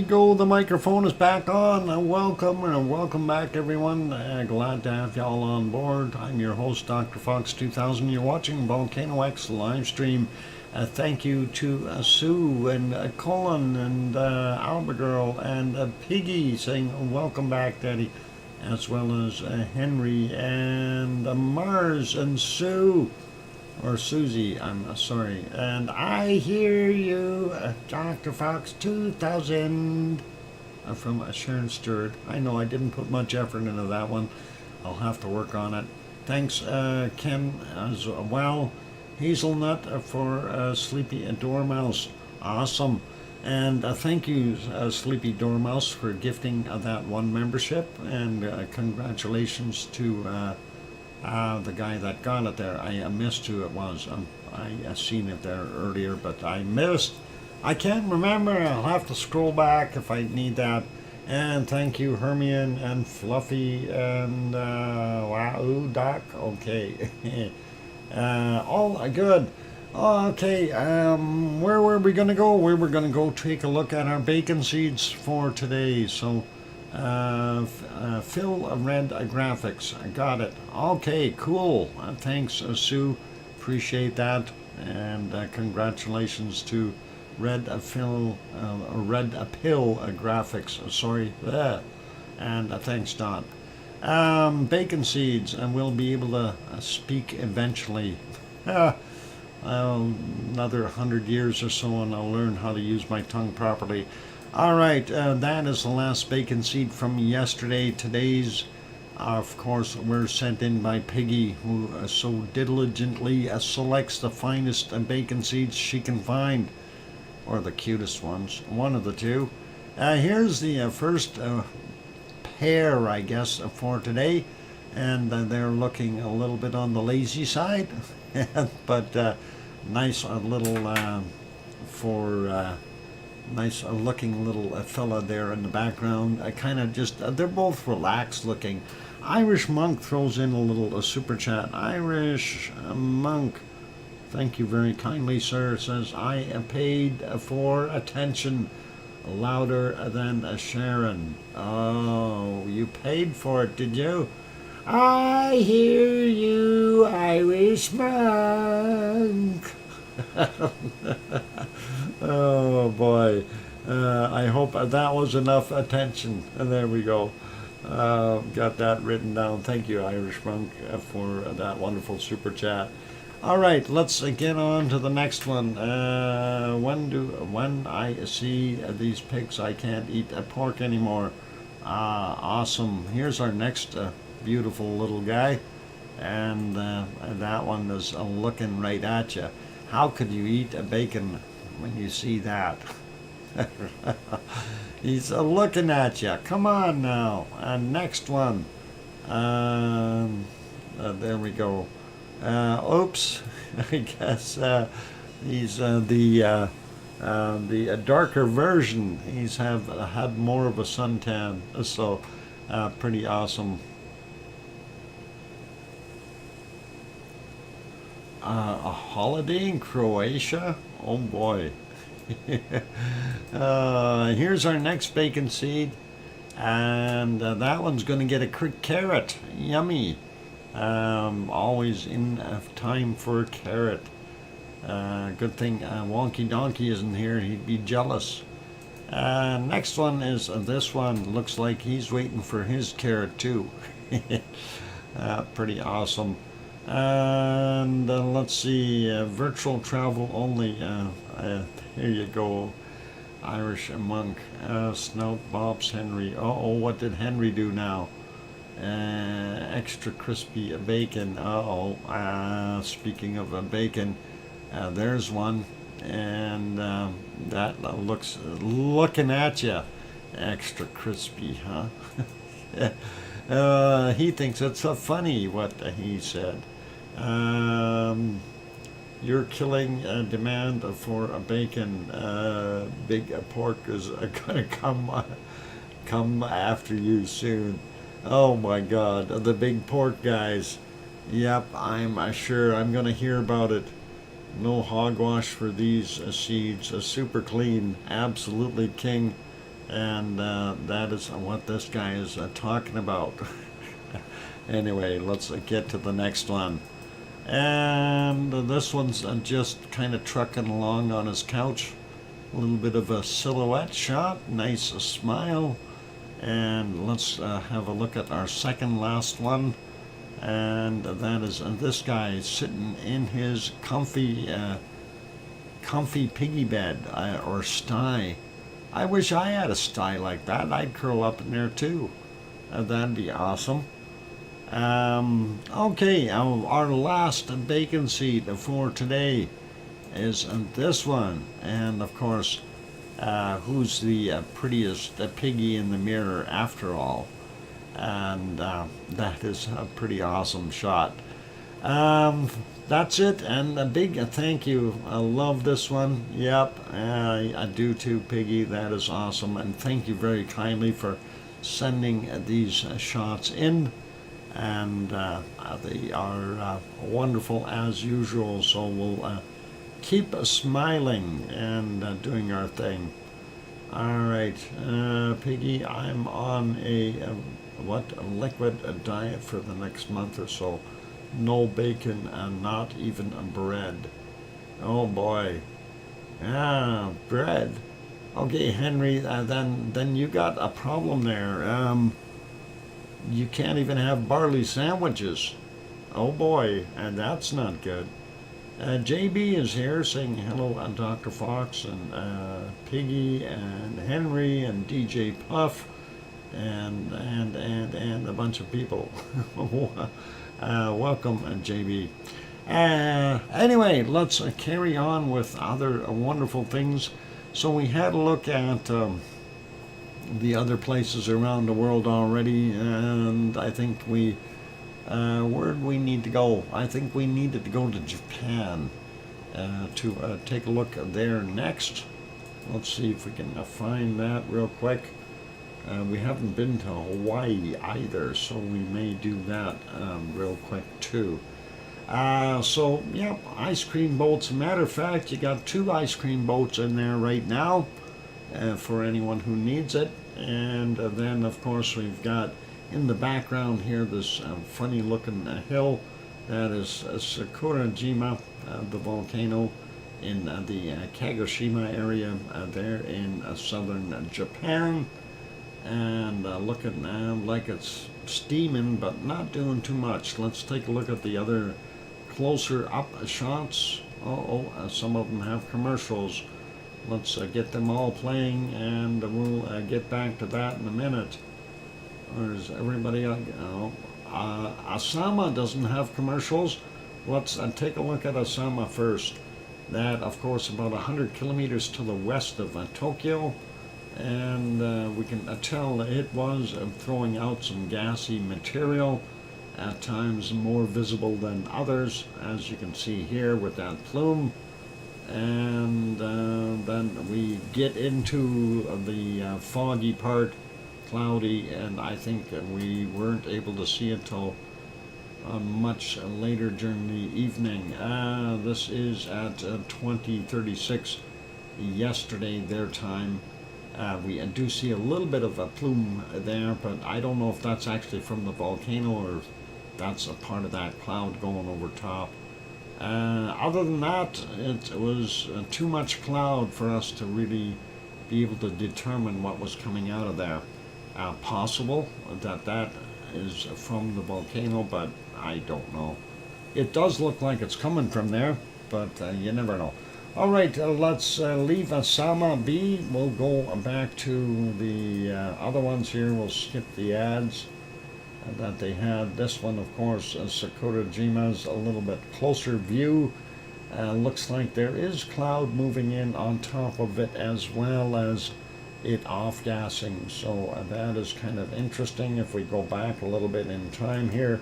go. The microphone is back on. Welcome back, everyone. Glad to have you all on board. I'm your host, DrFox2000. You're watching VolcanoX live stream. Thank you to Sue and Colin and Albagirl and Piggy saying welcome back, Daddy, as well as Henry and Mars and Sue. Or Susie, I'm sorry. And I hear you, Dr. Fox 2000 from Sharon Stewart. I know I didn't put much effort into that one. I'll have to work on it. Thanks, Ken, as well. Hazelnut for Sleepy Dormouse. Awesome. And thank you, Sleepy Dormouse, for gifting that one membership. And congratulations to the guy that got it there. I missed who it was. I seen it there earlier, but I missed. I can't remember. I'll have to scroll back if I need that. And thank you, Hermione and Fluffy and Wow Doc. Okay. All good. Okay. Where were we gonna go? We were gonna go take a look at our bacon seeds for today. So. Phil Red Graphics. I got it. Okay, cool. Thanks, Sue. Appreciate that. And congratulations to Red Pill Graphics. Sorry. And thanks, Don. Bacon seeds, and we'll be able to speak eventually. Another 100 years or so, and I'll learn how to use my tongue properly. All right, that is the last bacon seed from yesterday. Today's, of course, were sent in by Piggy, who so diligently selects the finest bacon seeds she can find, or the cutest ones, one of the two. Here's the first pair, I guess, for today, and they're looking a little bit on the lazy side, but nice little for... nice looking little fella there in the background. I kind of just, they're both relaxed looking. Irish Monk throws in a little super chat. Irish Monk, thank you very kindly, sir. Says, I paid for attention louder than Sharon. Oh, you paid for it, did you? I hear you, Irish Monk. Oh boy, I hope that was enough attention. And there we go. Got that written down. Thank you, Irish Monk, for that wonderful super chat. All right, let's get on to the next one. When I see these pigs, I can't eat pork anymore. Awesome. Here's our next beautiful little guy, and that one is looking right at you. How could you eat a bacon when you see that? He's looking at you. Come on now. Next one. There we go. Oops. I guess he's the darker version. He's had more of a suntan, so pretty awesome. A holiday in Croatia? Oh boy. Here's our next bacon seed, and that one's going to get a quick carrot. Yummy. Always in time for a carrot. Good thing Wonky Donkey isn't here. He'd be jealous. Next one is this one. Looks like he's waiting for his carrot too. Pretty awesome. And let's see, virtual travel only. Here you go, Irish Monk. Snout Bob's Henry. Uh-oh, what did Henry do now? Extra crispy bacon. Uh-oh. Speaking of bacon, there's one. And that looks looking at you. Extra crispy, huh? He thinks it's funny what he said. You're killing demand for a bacon. Big pork is gonna come after you soon. Oh my God, the big pork guys. Yep, I'm sure I'm gonna hear about it. No hogwash for these seeds. Super clean, absolutely king. And that is what this guy is talking about. Anyway, let's get to the next one. And this one's just kind of trucking along on his couch. A little bit of a silhouette shot, nice smile. And let's have a look at our second last one. And that is this guy sitting in his comfy piggy bed or sty. I wish I had a sty like that. I'd curl up in there too. That'd be awesome. Okay, our last bacon seat for today is this one. And of course, who's the prettiest piggy in the mirror after all? And that is a pretty awesome shot. That's it, and a big thank you. I love this one. Yep, I do too, Piggy. That is awesome, and thank you very kindly for sending these shots in. And they are wonderful as usual, so we'll keep smiling and doing our thing. All right, Piggy, I'm on a liquid diet for the next month or so. No bacon and not even bread. Oh boy. Yeah, bread. Okay, Henry, then you got a problem there. You can't even have barley sandwiches. Oh boy, and that's not good. JB is here saying hello, Dr. Fox and Piggy and Henry and DJ Puff and a bunch of people. Welcome, JB. Anyway, let's carry on with other wonderful things. So we had a look at the other places around the world already, and I think where do we need to go? I think we needed to go to Japan to take a look there next. Let's see if we can find that real quick. We haven't been to Hawaii either, so we may do that real quick too. So, yeah, ice cream boats. Matter of fact, you got 2 ice cream boats in there right now for anyone who needs it. And then, of course, we've got in the background here this funny looking hill. That is Sakurajima, the volcano in the Kagoshima area there in southern Japan. And looking like it's steaming, but not doing too much. Let's take a look at the other closer up shots. Some of them have commercials. Let's get them all playing, and we'll get back to that in a minute. Where's everybody? Asama doesn't have commercials. Let's take a look at Asama first. That, of course, about 100 kilometers to the west of Tokyo. And we can tell it was throwing out some gassy material, at times more visible than others, as you can see here with that plume. And then we get into the foggy part, cloudy, and I think we weren't able to see it till much later during the evening. This is at 20:36 yesterday, their time. We do see a little bit of a plume there, but I don't know if that's actually from the volcano or if that's a part of that cloud going over top. Other than that, it was too much cloud for us to really be able to determine what was coming out of there. Possible that is from the volcano, but I don't know. It does look like it's coming from there, but you never know. All right, let's leave Asama be. We'll go back to the other ones here. We'll skip the ads that they had. This one, of course, Sakurajima's a little bit closer view. Looks like there is cloud moving in on top of it as well as it off-gassing. So that is kind of interesting. If we go back a little bit in time here,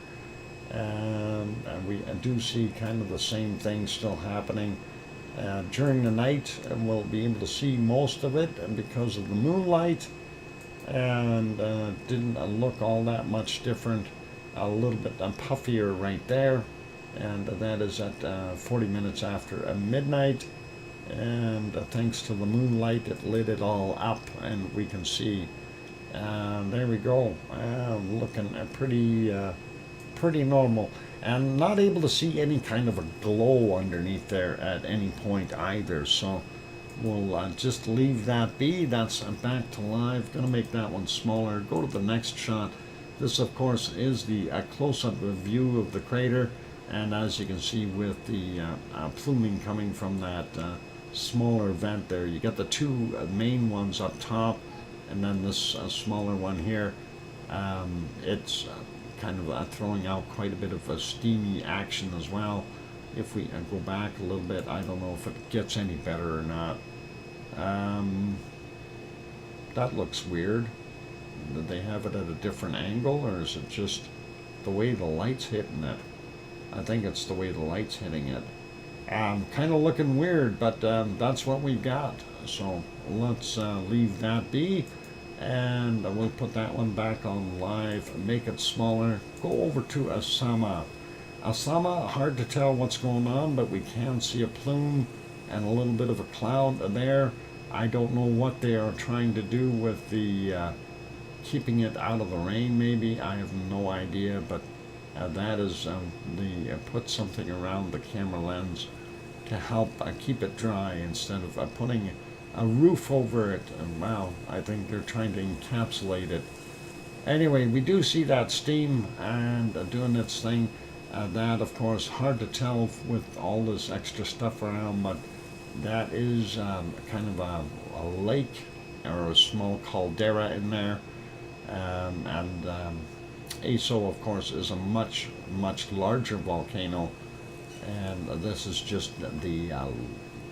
we do see kind of the same thing still happening. During the night, we'll be able to see most of it because of the moonlight, and didn't look all that much different. A little bit puffier right there, and that is at 40 minutes after midnight. and thanks to the moonlight it lit it all up, and we can see, there we go, looking pretty normal, and not able to see any kind of a glow underneath there at any point either. So we'll just leave that be. That's back to live. Gonna make that one smaller. Go to the next shot. This, of course, is the close-up view of the crater, and as you can see with the pluming coming from that smaller vent there, you got the two main ones up top, and then this smaller one here. It's kind of throwing out quite a bit of a steamy action as well. If we go back a little bit, I don't know if it gets any better or not. That looks weird. Did they have it at a different angle, or is it just the way the light's hitting it? I think it's the way the light's hitting it. Kind of looking weird, but that's what we've got. So let's leave that be, and we'll put that one back on live, make it smaller. Go over to Asama. Asama, hard to tell what's going on, but we can see a plume and a little bit of a cloud there. I don't know what they are trying to do with the keeping it out of the rain, maybe. I have no idea, but that is put something around the camera lens to help keep it dry instead of putting a roof over it. Wow, I think they're trying to encapsulate it. Anyway, we do see that steam and doing its thing. That, of course, hard to tell with all this extra stuff around, but that is kind of a lake or a small caldera in there. ASO, of course, is a much larger volcano, and this is just the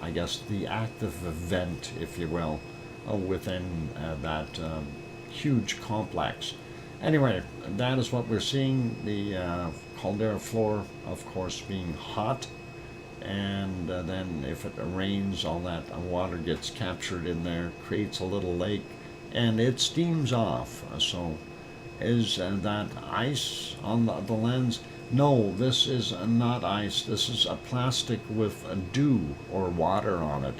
I guess the active vent, if you will, within that huge complex. Anyway, that is what we're seeing. The caldera floor, of course, being hot, and then if it rains, all that water gets captured in there, creates a little lake, and it steams off. So is that ice on the lens? No, this is not ice. This is a plastic with a dew or water on it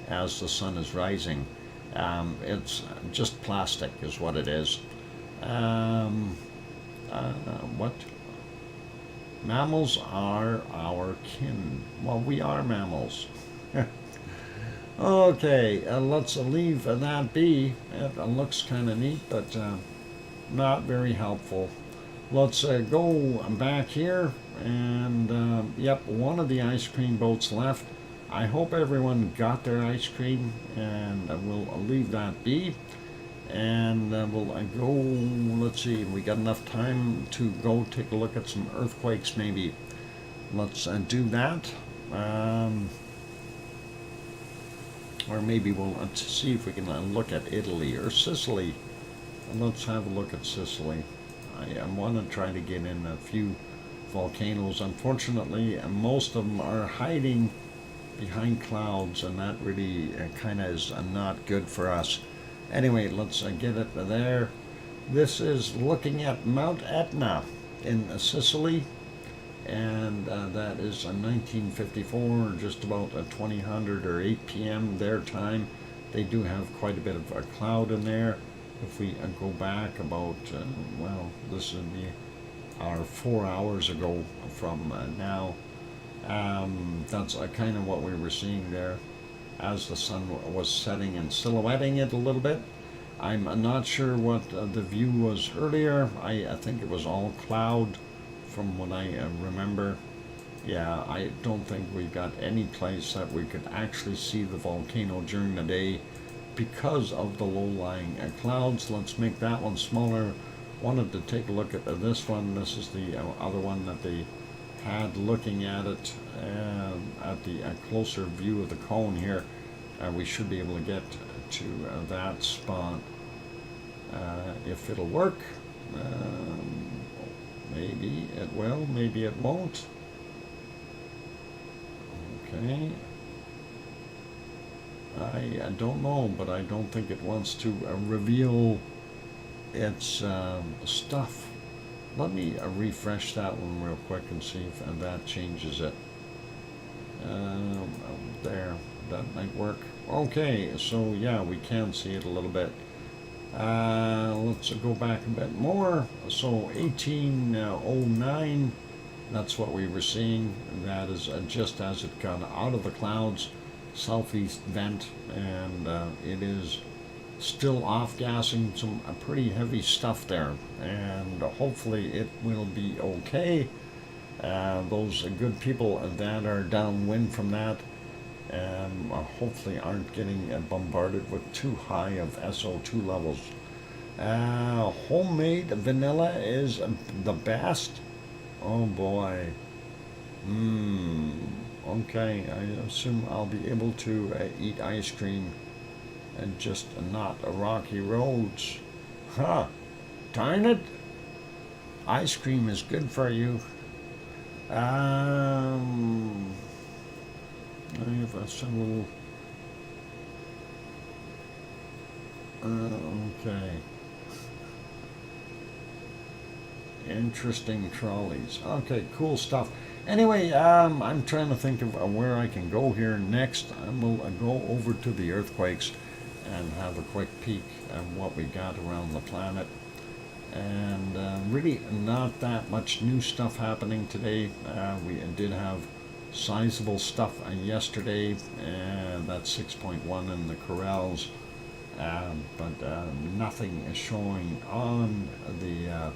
as the sun is rising. It's just plastic is what it is. What? Mammals are our kin. Well, we are mammals. Okay, let's leave that be. It looks kind of neat, but not very helpful. Let's go back here, and yep, one of the ice cream boats left. I hope everyone got their ice cream, and we'll leave that be. And we'll go, let's see, we got enough time to go take a look at some earthquakes maybe. Let's do that. Or maybe we'll see if we can look at Italy or Sicily. Let's have a look at Sicily. I want to try to get in a few volcanoes. Unfortunately, most of them are hiding behind clouds, and that really kind of is not good for us. Anyway, let's get it there. This is looking at Mount Etna in Sicily, and that is 1954, just about 2000 or 8 p.m. their time. They do have quite a bit of a cloud in there. If we go back about, well, this would be our 4 hours ago from now. That's kind of what we were seeing there as the sun was setting and silhouetting it a little bit. I'm not sure what the view was earlier. I think it was all cloud from what I remember. Yeah, I don't think we got any place that we could actually see the volcano during the day because of the low-lying clouds. Let's make that one smaller. Wanted to take a look at this one. This is the other one that they had looking at it at the closer view of the cone here. We should be able to get to that spot if it'll work. Maybe it will, maybe it won't. Okay. I don't know, but I don't think it wants to reveal its stuff. Let me refresh that one real quick and see if that changes it. There, that might work. Okay, so yeah, we can see it a little bit. Let's go back a bit more. So 1809, that's what we were seeing. That is just as it got out of the clouds, southeast vent, and it is still off-gassing some pretty heavy stuff there, and hopefully it will be okay. Those good people that are downwind from that hopefully aren't getting bombarded with too high of SO2 levels. Homemade vanilla is the best. Oh boy. Okay, I assume I'll be able to eat ice cream and just not rocky roads. Huh. Darn it. Ice cream is good for you. I have some little. Okay. Interesting trolleys. Okay, cool stuff. Anyway, I'm trying to think of where I can go here next. I will go over to the earthquakes and have a quick peek at what we got around the planet. And really not that much new stuff happening today. We did have sizable stuff yesterday, and that's 6.1 in the corrals, but nothing is showing on the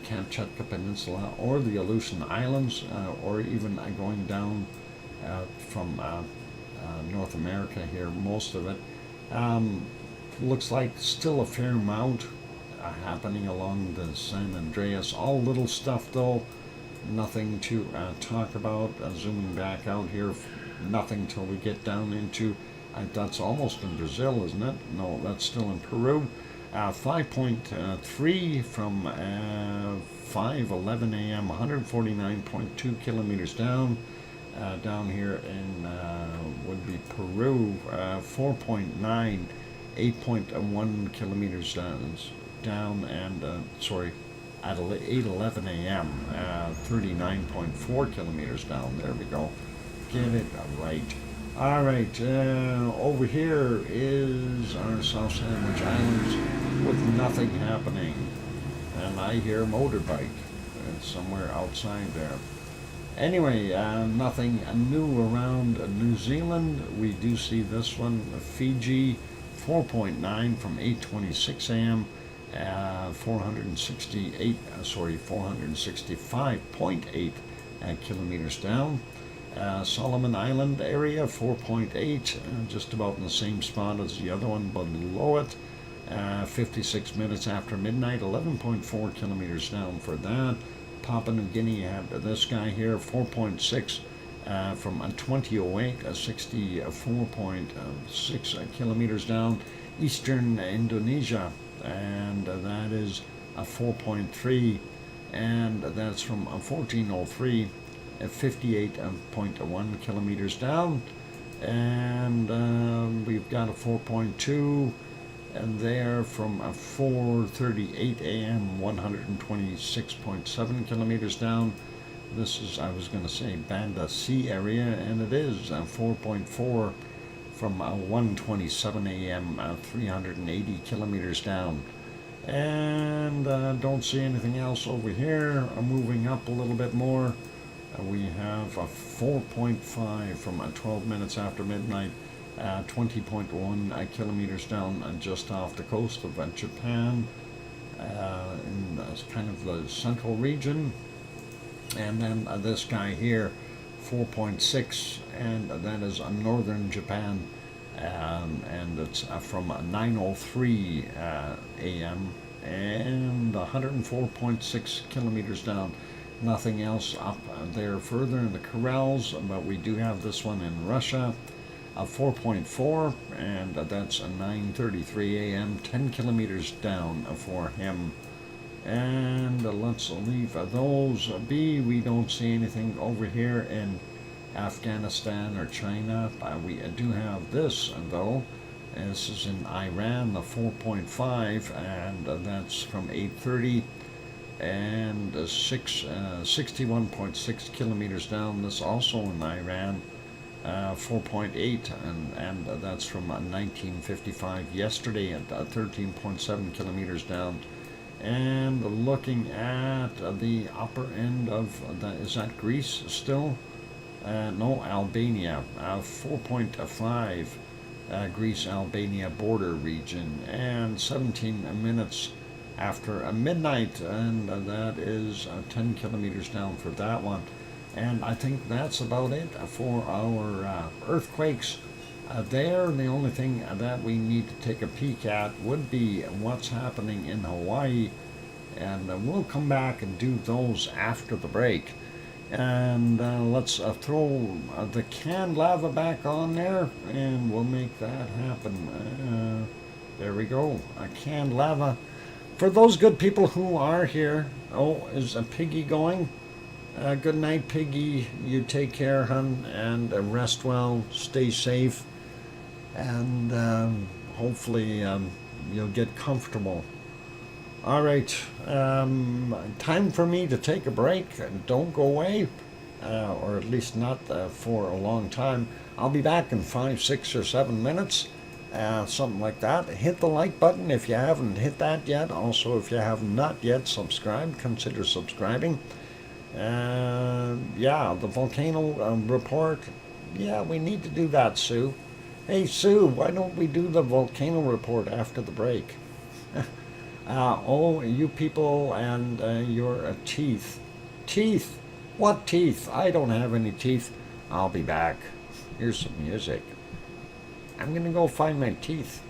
Kamchatka Peninsula or the Aleutian Islands, or even going down from North America here, most of it. Looks like still a fair amount happening along the San Andreas. All little stuff though, nothing to talk about. Zooming back out here, nothing till we get down into, that's almost in Brazil, isn't it? No, that's still in Peru. 5.3 from 5:11 a.m., 149.2 kilometers down. Down here in would be Peru, 4.9, 8.1 kilometers down, and sorry, at 8:11 a.m., 39.4 kilometers down. There we go. Get it right. All right, over here is our South Sandwich Islands with nothing happening, and I hear motorbike. It's somewhere outside there. Anyway, nothing new around New Zealand. We do see this one, Fiji, 4.9 from 8:26 a.m. 465.8 kilometers down. Solomon Island area, 4.8, just about in the same spot as the other one, but below it. 56 minutes after midnight, 11.4 kilometers down for that. Papua New Guinea had this guy here, 4.6 from 2008, 64.6 kilometers down. Eastern Indonesia, and that is a 4.3, and that's from 1403, 58.1 kilometers down. And we've got a 4.2, and there from 4:38 a.m., 126.7 kilometers down. This is, I was going to say, Banda Sea area, and it is 4.4 from 1:27 a.m., 380 kilometers down. And don't see anything else over here. Moving up a little bit more, we have a 4.5 from 12 minutes after midnight, 20.1 kilometers down, just off the coast of Japan, in kind of the central region. And then this guy here, 4.6, and that is northern Japan, and it's from 9:03 a.m. and 104.6 kilometers down. Nothing else up there further in the corrals, but we do have this one in Russia, 4.4, and that's 9:33 a.m., 10 kilometers down for him. And let's leave those be. We don't see anything over here in Afghanistan or China. We do have this, though. This is in Iran, the 4.5, and that's from 8:30 and 61.6 kilometers down. This also in Iran. 4.8, and that's from 1955 yesterday at 13.7 kilometers down. And looking at the upper end of is that Greece still? No, Albania, 4.5, Greece-Albania border region, and 17 minutes after midnight, and that is 10 kilometers down for that one. And I think that's about it for our earthquakes there. The only thing that we need to take a peek at would be what's happening in Hawaii, and we'll come back and do those after the break. And let's throw the canned lava back on there, and we'll make that happen. There we go, a canned lava. For those good people who are here, oh, is a Piggy going? Good night, Piggy. You take care, hun, and rest well, stay safe, and hopefully you'll get comfortable. All right, time for me to take a break. Don't go away, or at least not for a long time. I'll be back in 5, 6, or 7 minutes, something like that. Hit the like button if you haven't hit that yet. Also, if you have not yet subscribed, consider subscribing. Yeah, the volcano report. Yeah, we need to do that, Sue. Hey, Sue, why don't we do the volcano report after the break? Oh, you people and your teeth. Teeth? What teeth? I don't have any teeth. I'll be back. Here's some music. I'm gonna go find my teeth.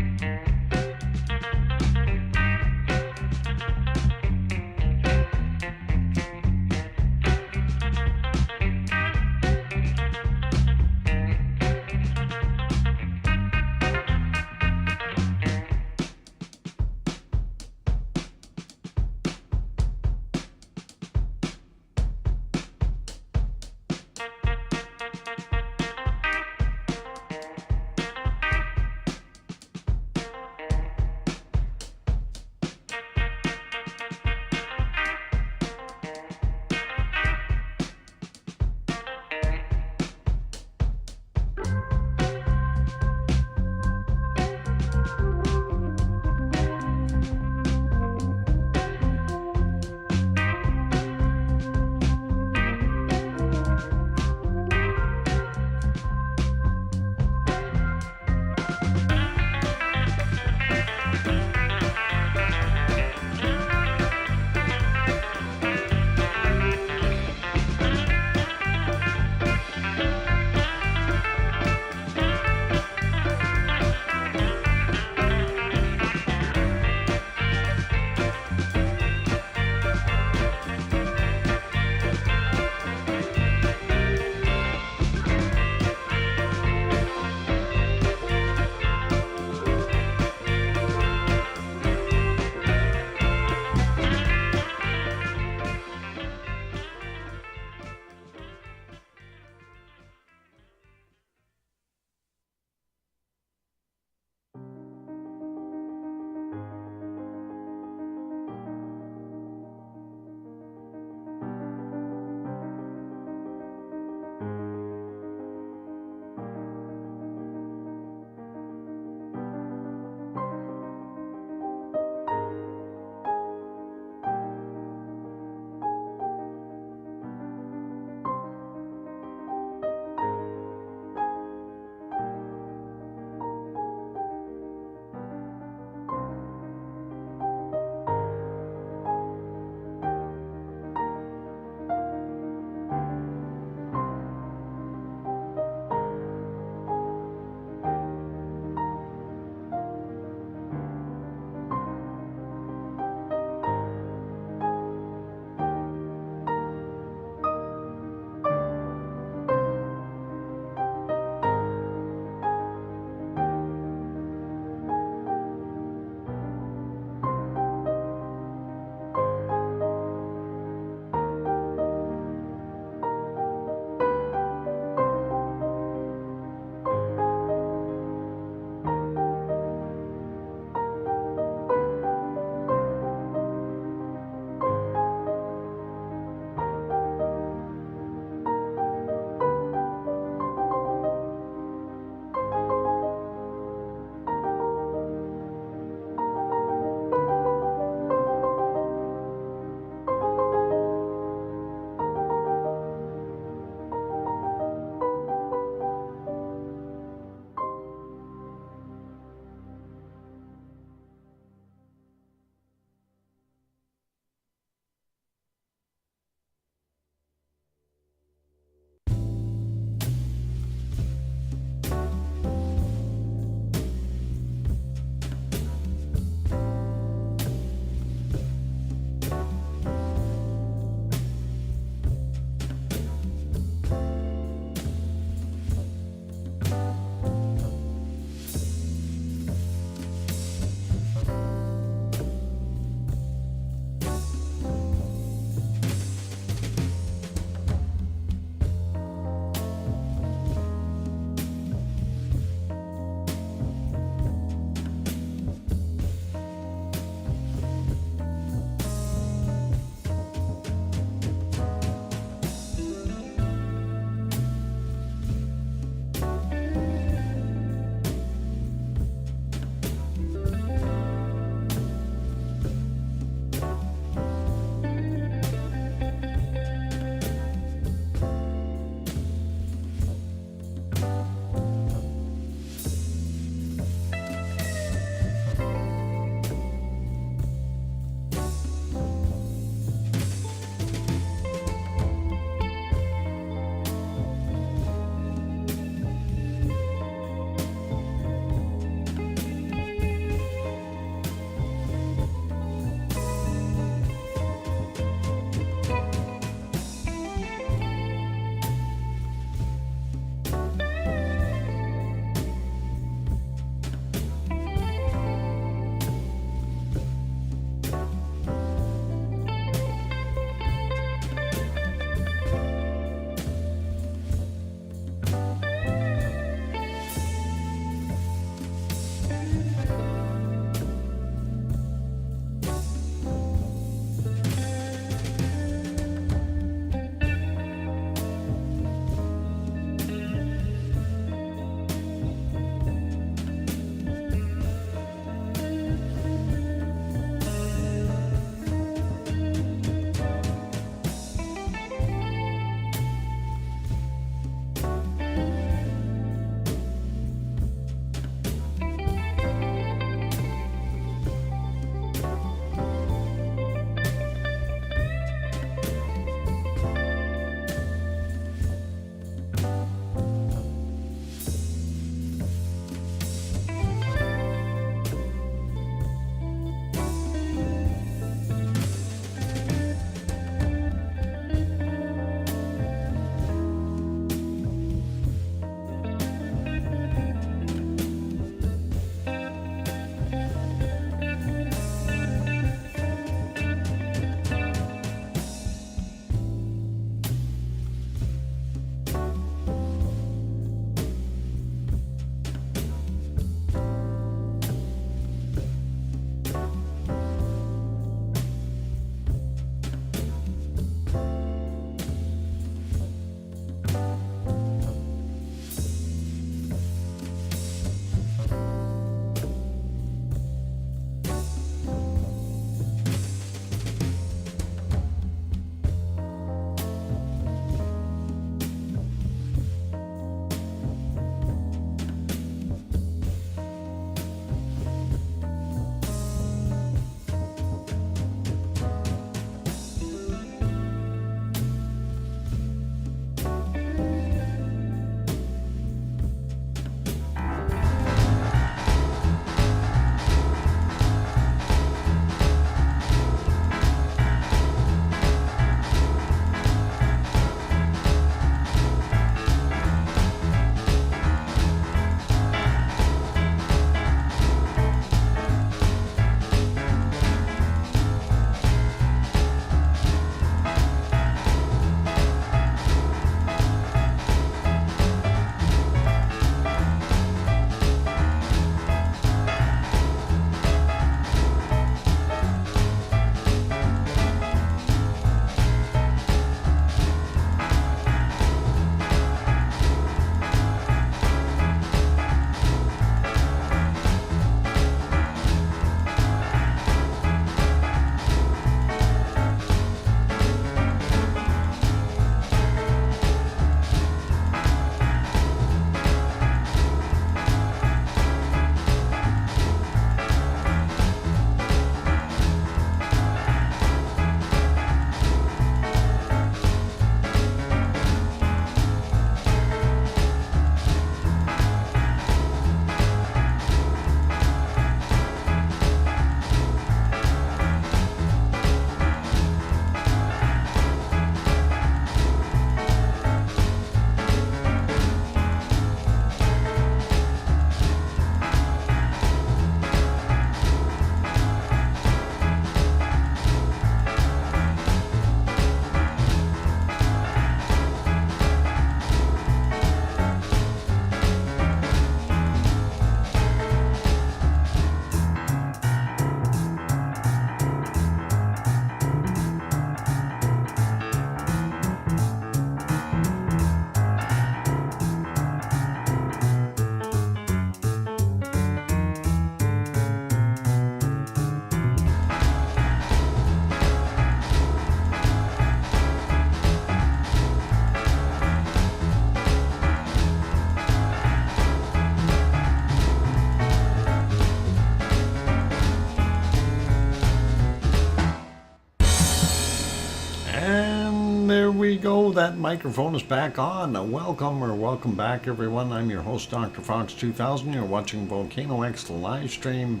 that microphone is back on. Welcome back, everyone. I'm your host, DrFox2000. You're watching VolcanoX live stream.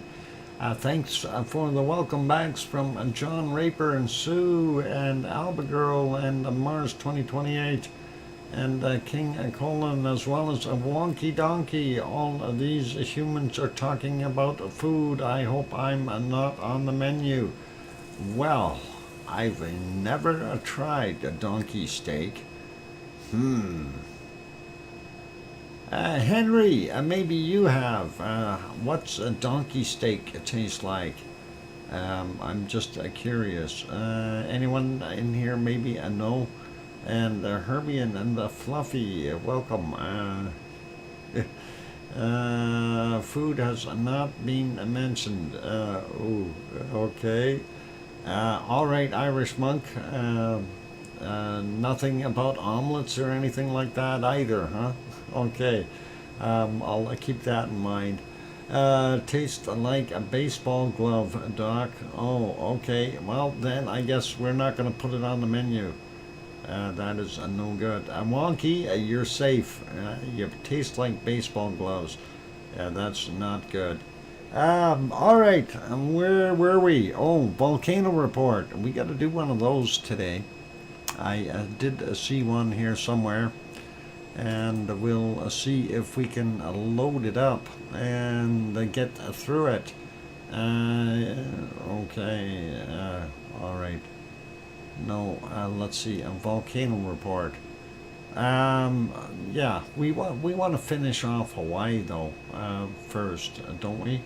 Thanks for the welcome backs from John Raper and Sue and Alba Girl and Mars 2028 and King Colin, as well as a Wonky Donkey. All of these humans are talking about food. I hope I'm not on the menu. Well, I've never tried a donkey steak. Henry, maybe you have. What's a donkey steak taste like? I'm just curious. Anyone in here maybe know? And Herbie and Fluffy, welcome. Food has not been mentioned. Okay. All right, Irish Monk. Nothing about omelets or anything like that either, huh? Okay. I'll keep that in mind. Tastes like a baseball glove, Doc. Oh, okay. Well, then I guess we're not going to put it on the menu. That is no good. Wonky, you're safe. You taste like baseball gloves. That's not good. All right. Where were we? Oh, volcano report. We got to do one of those today. I did see one here somewhere, and we'll see if we can load it up and get through it. Okay. All right. No, let's see, a volcano report. Yeah, we want to finish off Hawaii though first, don't we?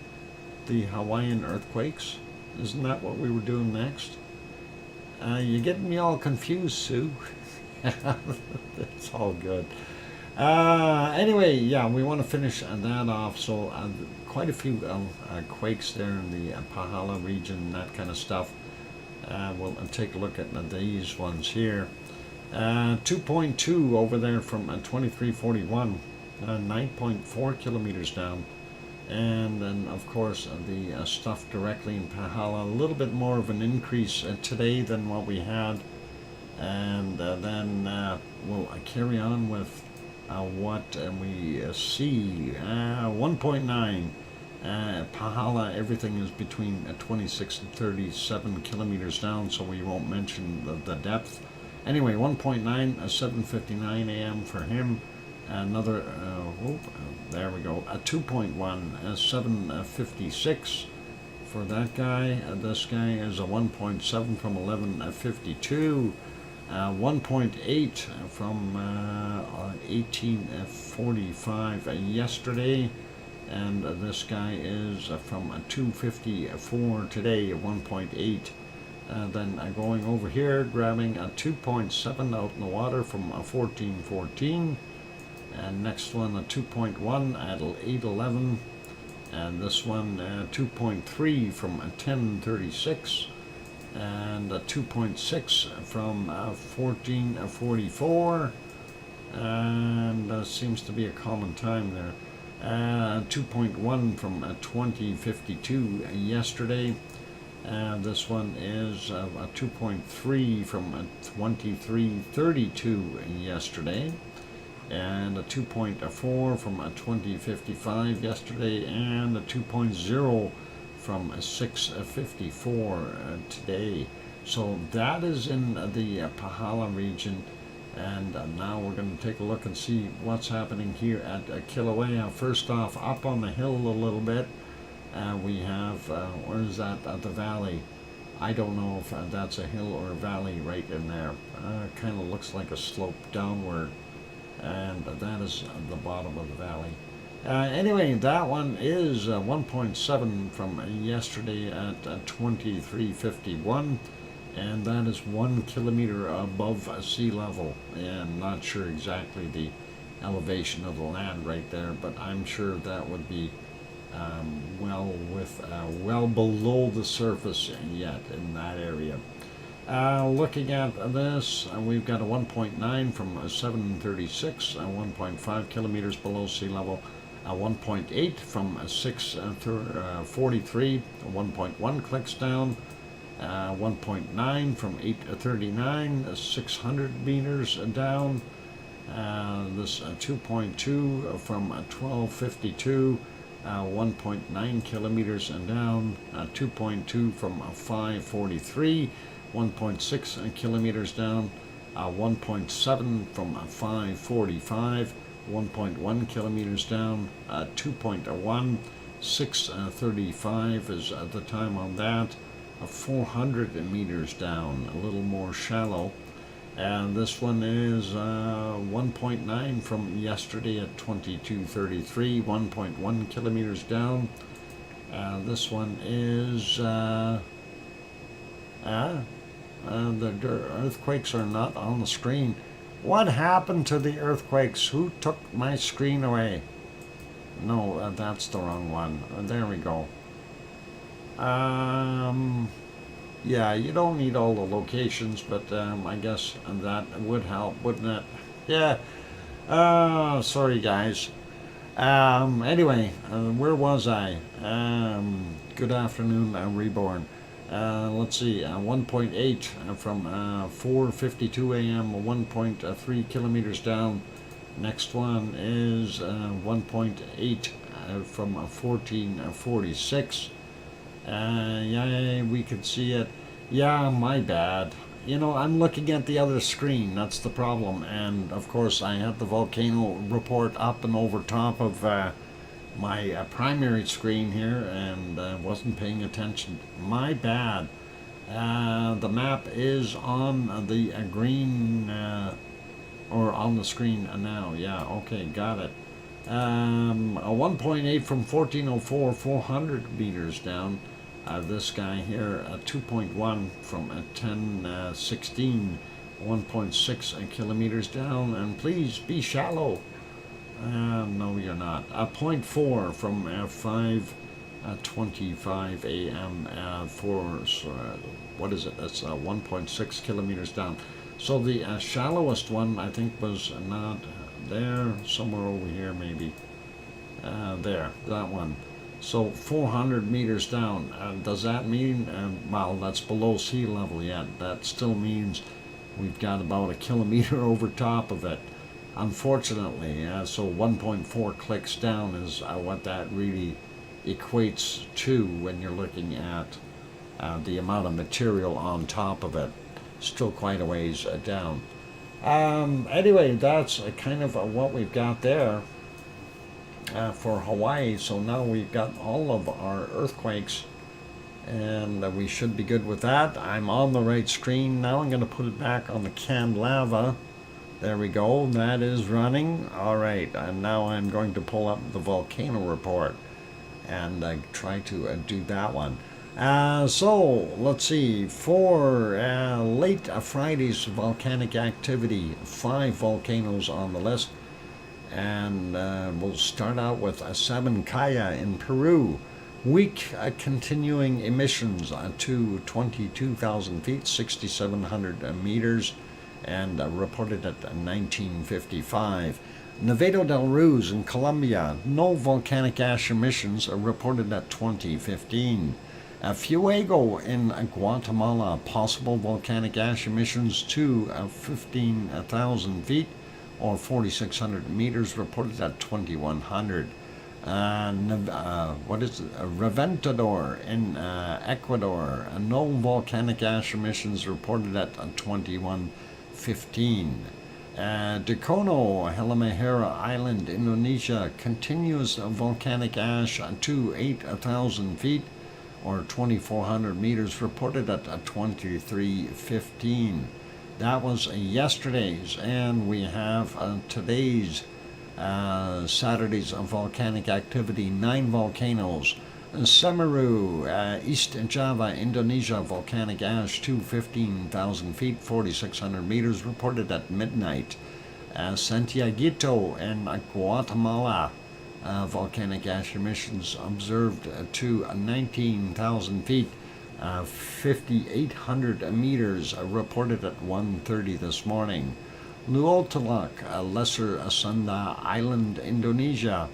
The Hawaiian earthquakes. Isn't that what we were doing next? You're getting me all confused, Sue. It's all good. Anyway, yeah, we want to finish that off. So quite a few quakes there in the Pahala region, that kind of stuff. We'll take a look at these ones here. 2.2 over there from 2341, 9.4 kilometers down. And then, of course, the stuff directly in Pahala, a little bit more of an increase today than what we had. And then we'll carry on with what we see. 1.9. Pahala, everything is between 26 and 37 kilometers down, so we won't mention the depth. Anyway, 1.9, 7:59 a.m. for him. Another, there we go, a 2.1, 7:56 for that guy. This guy is a 1.7 from 11:52. 1.8 from 18:45 yesterday. And this guy is from 2:54 today, 1.8. Then going over here, grabbing a 2.7 out in the water from 14:14. And next one, a 2.1 at 8:11. And this one, 2.3 from 10:36. And a 2.6 from 14:44. And seems to be a common time there. 2.1 from 20:52 yesterday. This one is a 2.3 from 23:32 yesterday. And a 2.4 from 20:55 yesterday. And a 2.0 from 6:54 today. So that is in the Pahala region. And now we're going to take a look and see what's happening here at Kilauea. First off, up on the hill a little bit, we have, where is that? The valley. I don't know if that's a hill or a valley right in there. Kind of looks like a slope downward. And that is the bottom of the valley. Anyway, that one is 1.7 from yesterday at 23:51. And that is 1 kilometer above sea level. And not sure exactly the elevation of the land right there, but I'm sure that would be well below the surface yet in that area. Looking at this, we've got a 1.9 from 7:36, 1.5 kilometers below sea level, a 1.8 from 6:43, 1.1 clicks down. 1.9 from 839, 600 meters down. This 2.2 from 1252, 1.9 kilometers down. 2.2 from 543, 1.6 kilometers down. 1.7 from 545, 1.1 kilometers down. 2.1, 635 is the time on that. 400 meters down, a little more shallow. And this one is 1.9 from yesterday at 2233, 1.1 kilometers down. This one is the earthquakes are not on the screen. What happened to the earthquakes? Who took my screen away? No, that's the wrong one. There we go. Yeah, you don't need all the locations, but I guess that would help, wouldn't it? Yeah. Sorry, guys. Anyway, where was I? Good afternoon, Reborn. Let's see, 1.8 from 4:52 a.m., 1.3 kilometers down. Next one is 1.8 from 1446. Yeah, we could see it. Yeah, my bad. You know, I'm looking at the other screen. That's the problem. And of course, I had the volcano report up and over top of my primary screen here, and wasn't paying attention. My bad. The map is on the green, or on the screen now. Yeah, okay, got it. A 1.8 from 1404, 400 meters down. This guy here, 2.1 from 1016, 1.6 kilometers down. And please be shallow. No, you're not. 0.4 from 5:25 a.m. What is it? That's 1.6 kilometers down. So the shallowest one, I think, was not there, somewhere over here maybe. There, that one. So 400 meters down. Does that mean, well, that's below sea level yet. That still means we've got about a kilometer over top of it, unfortunately. So 1.4 clicks down is what that really equates to when you're looking at the amount of material on top of it. Still quite a ways down. Anyway, that's kind of what we've got there for Hawaii. So now we've got all of our earthquakes, and we should be good with that. I'm on the right screen. Now I'm going to put it back on the canned lava. There we go. That is running. All right. And now I'm going to pull up the volcano report and try to do that one. So let's see, for late Friday's volcanic activity, 5 volcanoes on the list, and we'll start out with Sabancaya in Peru. Weak continuing emissions to 22,000 feet, 6,700 meters, and reported at 1955. Nevado del Ruiz in Colombia, no volcanic ash emissions reported at 2015. Fuego in Guatemala, possible volcanic ash emissions to 15,000 feet or 4,600 meters reported at 2,100. What is it? Reventador in Ecuador, no volcanic ash emissions reported at 2115. Dakono, Halmahera Island, Indonesia, continuous volcanic ash to 8,000 feet or 2,400 meters reported at 2315. That was yesterday's, and we have today's Saturday's volcanic activity. 9 volcanoes. Semeru, East Java, Indonesia, volcanic ash to 15,000 feet, 4,600 meters reported at midnight. Santiaguito in Guatemala, volcanic ash emissions observed to 19,000 feet, 5,800 meters reported at 1:30 this morning. Luotalak, Lesser Sunda Island, Indonesia,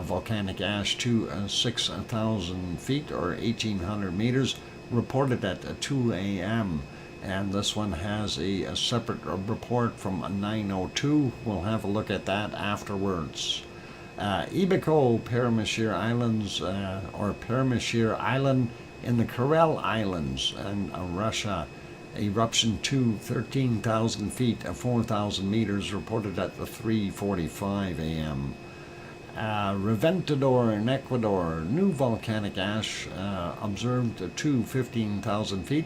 volcanic ash to 6,000 feet or 1,800 meters reported at 2 a.m. And this one has a separate report from 9:02. We'll have a look at that afterwards. Ibico Paramashir Islands, or Paramashir Island in the Kuril Islands in Russia. Eruption 2, 13,000 feet, 4,000 meters, reported at 3:45 a.m. Reventador in Ecuador, new volcanic ash observed 2, 15,000 feet,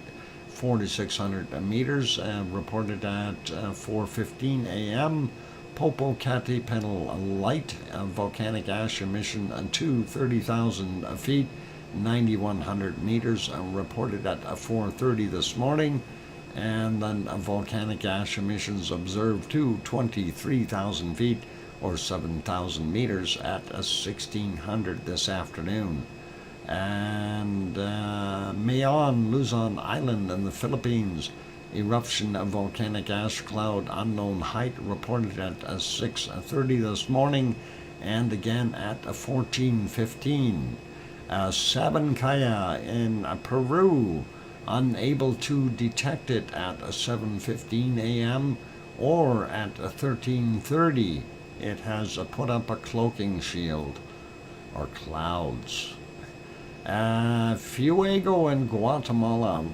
4,600 meters, reported at 4:15 a.m. Popocatépetl light volcanic ash emission 2, 30,000 feet, 9,100 meters, reported at 4:30 this morning. And then volcanic ash emissions observed to 23,000 feet or 7,000 meters at 1600 this afternoon. And Mayon, Luzon Island in the Philippines, eruption of volcanic ash cloud unknown height reported at 6:30 this morning and again at 14:15. Sabancaya in Peru, unable to detect it at 7:15 a.m. or at 13:30. It has put up a cloaking shield, or clouds. Fuego in Guatemala,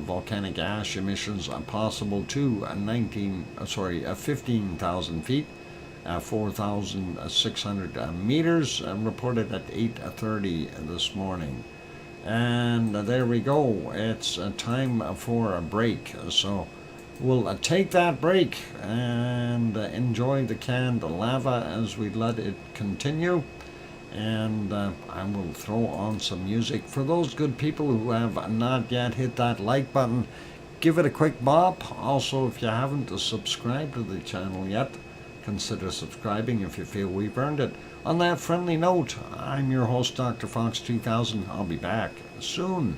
volcanic ash emissions possible to 15,000 feet, 4,600 meters, reported at 8:30 this morning. And there we go. It's time for a break. So we'll take that break and enjoy the canned lava as we let it continue. And I will throw on some music. For those good people who have not yet hit that like button, give it a quick bop. Also, if you haven't subscribed to the channel yet, consider subscribing if you feel we've earned it. On that friendly note, I'm your host, DrFox2000. I'll be back soon.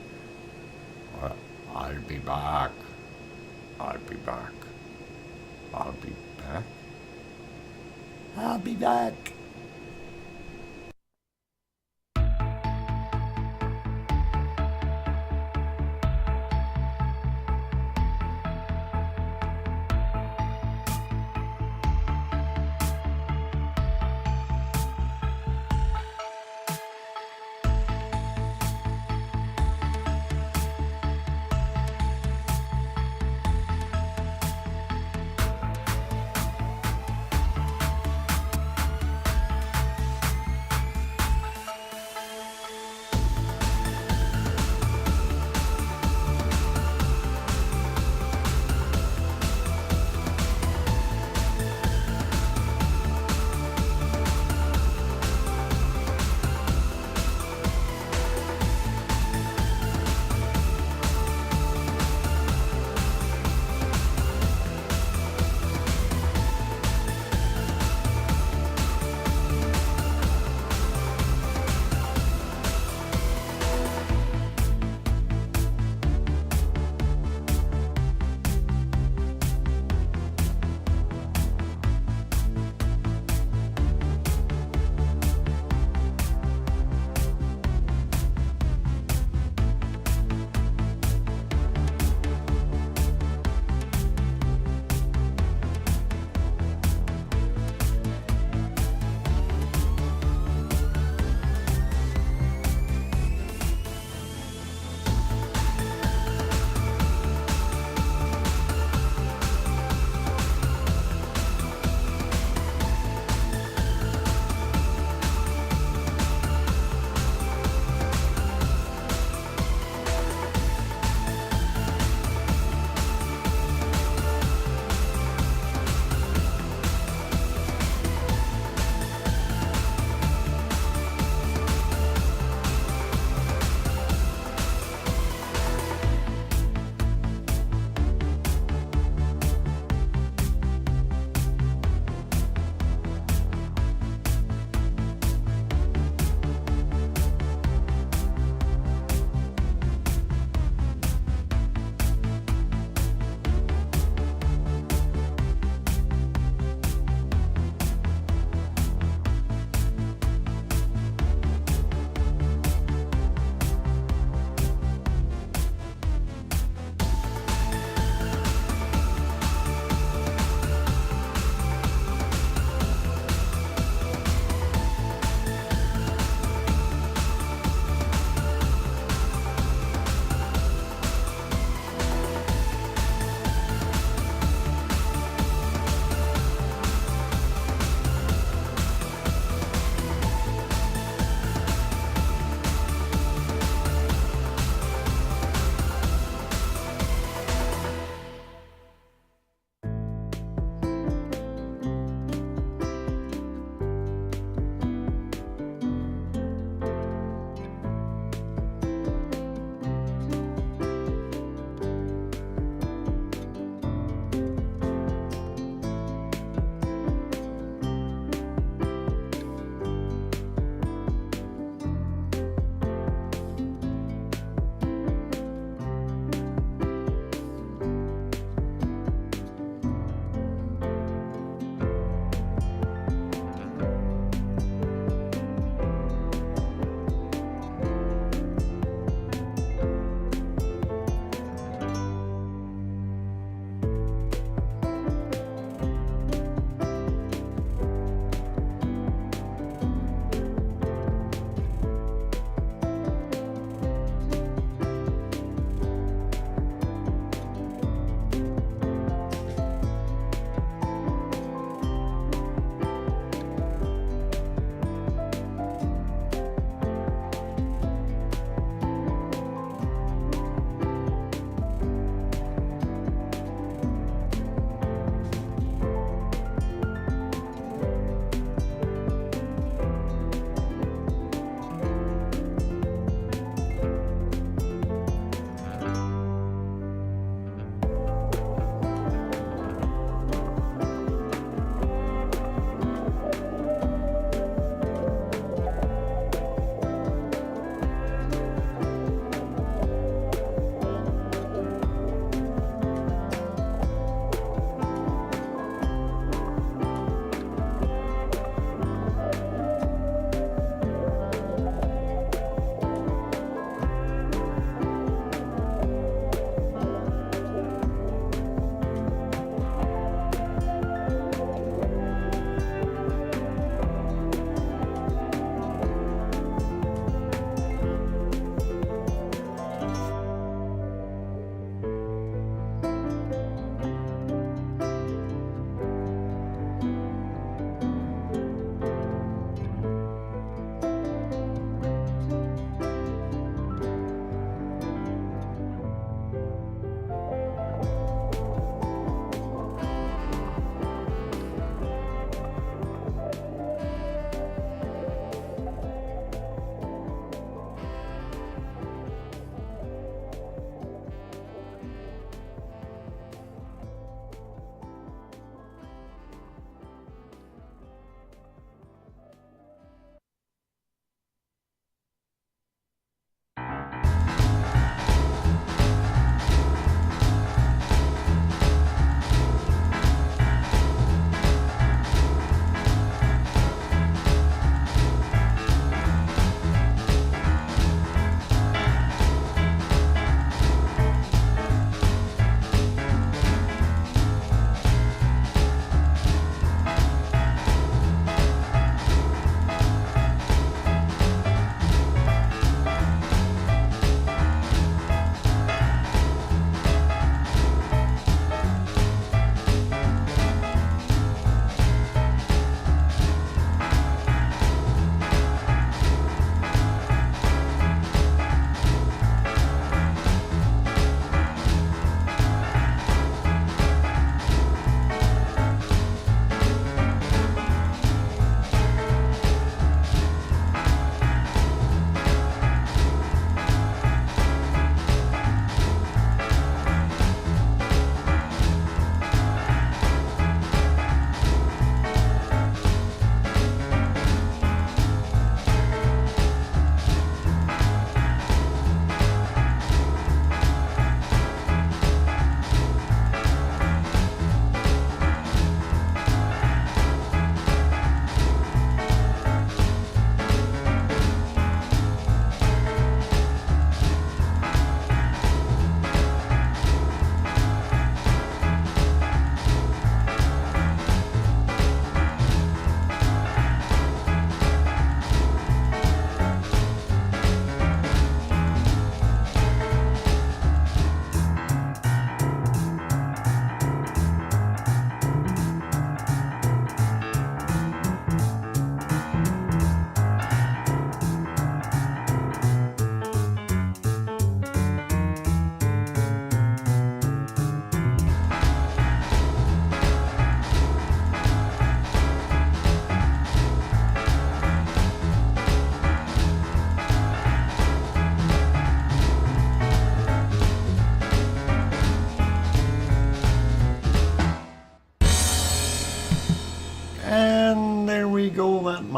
I'll be back. I'll be back. I'll be back. I'll be back.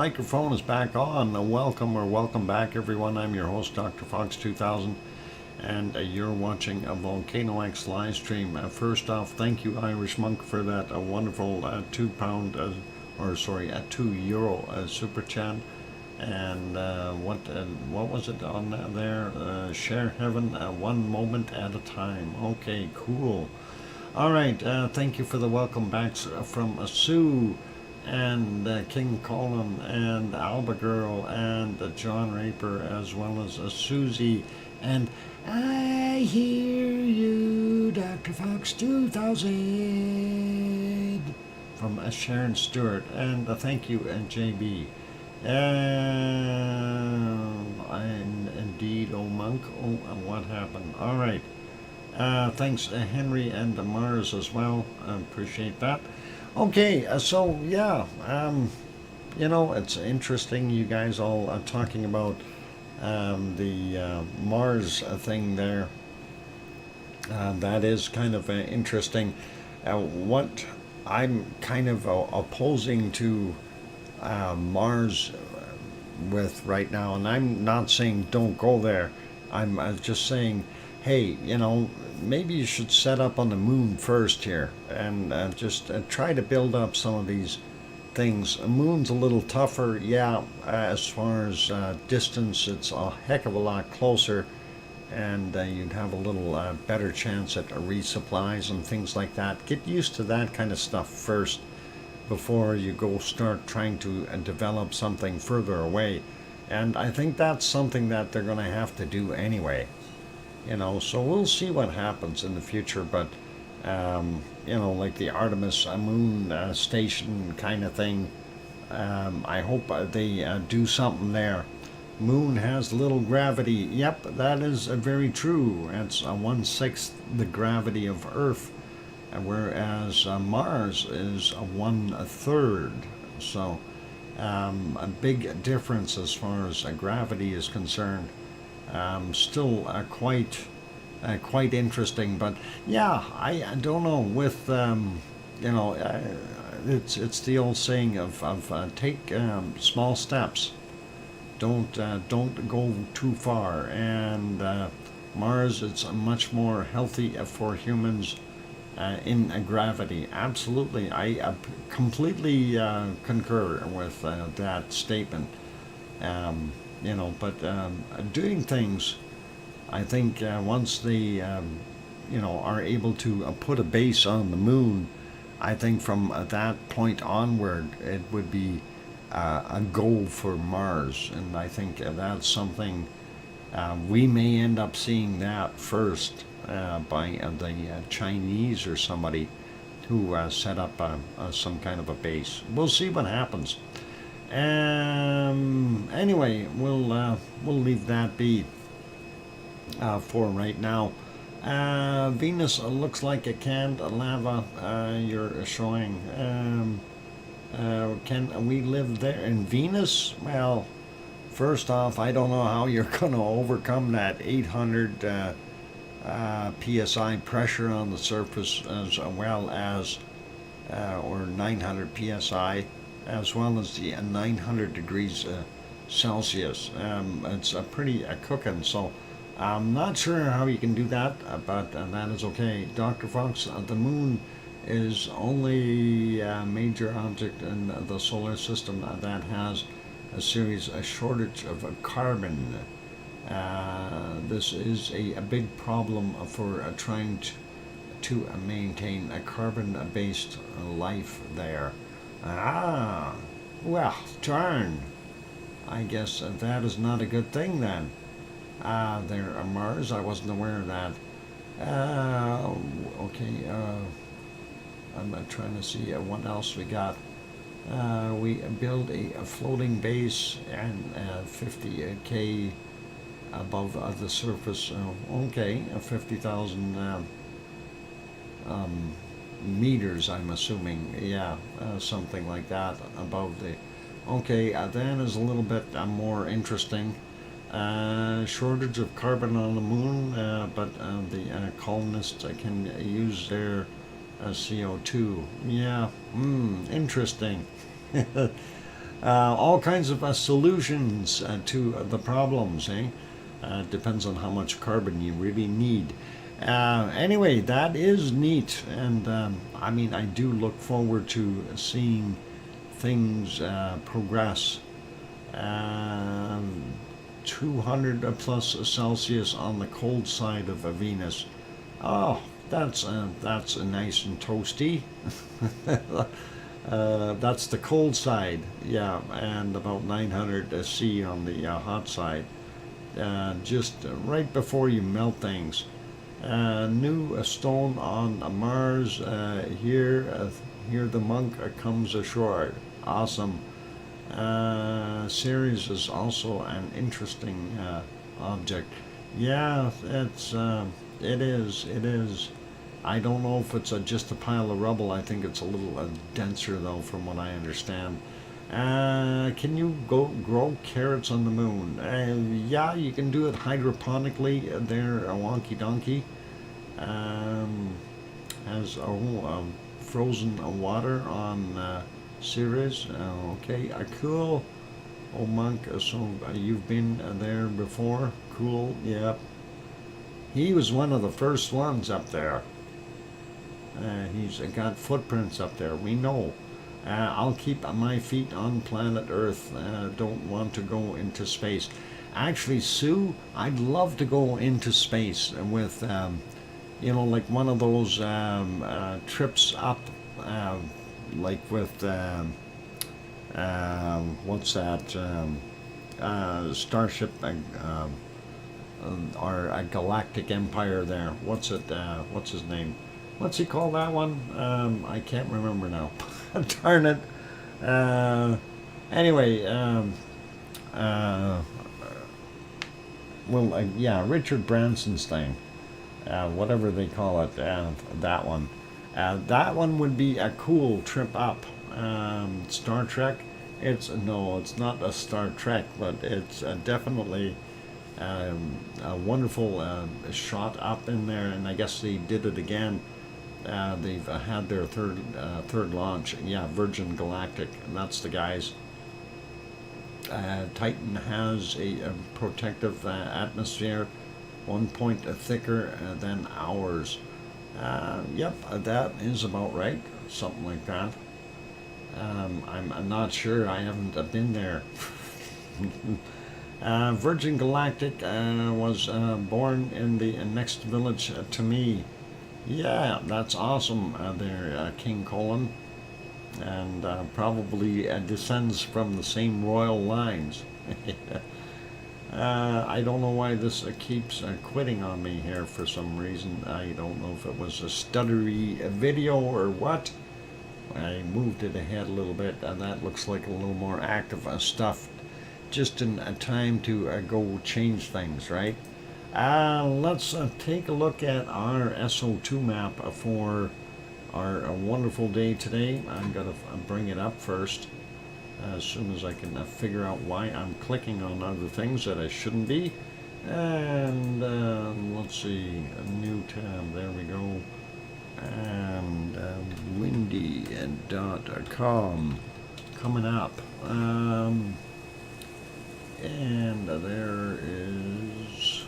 microphone is back on. Welcome or welcome back, everyone. I'm your host, DrFox2000, and you're watching a VolcanoX live stream. First off, thank you, Irish Monk, for that wonderful €2 super chat. And what was it on there? Share heaven one moment at a time. Okay, cool. All right, thank you for the welcome backs from Sue and King Colin and Alba Girl and John Raper, as well as Susie and I hear you, Dr. Fox 2000 from Sharon Stewart, and thank you, JB. And indeed, oh Monk, oh, what happened? All right. Thanks, Henry and Mars as well. I appreciate that. Okay, so yeah, it's interesting. You guys all are talking about the Mars thing there. That is kind of interesting. What I'm kind of opposing to Mars with right now, and I'm not saying don't go there. I'm just saying, hey, maybe you should set up on the moon first here and just try to build up some of these things. The moon's a little tougher, yeah, as far as distance, it's a heck of a lot closer, and you'd have a little better chance at resupplies and things like that. Get used to that kind of stuff first before you go start trying to develop something further away. And I think that's something that they're going to have to do anyway. So we'll see what happens in the future, but like the Artemis moon station kind of thing, I hope they do something there. Moon has little gravity. Yep, that is very true. It's 1/6 the gravity of Earth, whereas Mars is 1/3. So a big difference as far as gravity is concerned. Still quite interesting, but yeah, I don't know. With it's the old saying of take small steps. Don't go too far. And Mars, it's much more healthy for humans in gravity. Absolutely, I completely concur with that statement. But doing things, I think once they, are able to put a base on the moon, I think from that point onward, it would be a goal for Mars. And I think that's something we may end up seeing that first by the Chinese or somebody who set up some kind of a base. We'll see what happens. Anyway, we'll leave that be for right now. Venus looks like a canned lava. You're showing. Can we live there in Venus? Well, first off, I don't know how you're going to overcome that 800 psi pressure on the surface, as well as or 900 psi. As well as the 900 degrees Celsius. It's pretty cooking, so I'm not sure how you can do that, but that is okay. Dr. Fox, the moon is only a major object in the solar system that has a shortage of carbon. This is a big problem for trying to maintain a carbon-based life there. Well, darn. I guess that is not a good thing then. There, Mars, I wasn't aware of that. Okay, I'm trying to see what else we got. We build a floating base and 50K above the surface. Okay, 50,000 meters, I'm assuming. Yeah, something like that above the. Okay, that is a little bit more interesting. Shortage of carbon on the moon, but the colonists can use their CO2. Yeah, interesting. All kinds of solutions to the problems, eh? Depends on how much carbon you really need. Anyway, that is neat, and I mean, I do look forward to seeing things progress. 200 plus Celsius on the cold side of Venus. Oh, that's nice and toasty. That's the cold side, yeah, and about 900 C on the hot side. Just right before you melt things. New stone on Mars. Here the monk comes ashore. Awesome. Ceres is also an interesting object. Yeah, it is. I don't know if it's just a pile of rubble. I think it's a little denser though, from what I understand. Can you grow carrots on the moon? Yeah, you can do it hydroponically. They're a wonky donkey. Has frozen water on Ceres. Okay, cool. Oh, monk. So you've been there before? Cool. Yep. He was one of the first ones up there. He's got footprints up there. We know. I'll keep my feet on planet Earth. Don't want to go into space. Actually, Sue, I'd love to go into space with, like one of those trips up, like with, what's that, Starship, or a galactic empire there. What's his name? What's he call that one? I can't remember now. Darn it. Anyway, yeah, Richard Branson's thing, whatever they call it, that one. That one would be a cool trip up. Star Trek. It's not a Star Trek, but it's definitely a wonderful shot up in there, and I guess they did it again. They've had their third launch. Yeah, Virgin Galactic, and that's the guys. Titan has a protective atmosphere, 1 point thicker than ours. Yep, that is about right. Something like that. I'm not sure. I haven't been there. Virgin Galactic was born in the next village to me. Yeah, that's awesome there, King Colin. And probably descends from the same royal lines. I don't know why this keeps quitting on me here for some reason. I don't know if it was a stuttery video or what. I moved it ahead a little bit, and that looks like a little more active stuff. Just in time to go change things, right? Let's take a look at our SO2 map for our wonderful day today. I'm going to bring it up first as soon as I can figure out why I'm clicking on other things that I shouldn't be. And let's see, a new tab, there we go. And windy.com coming up. And there is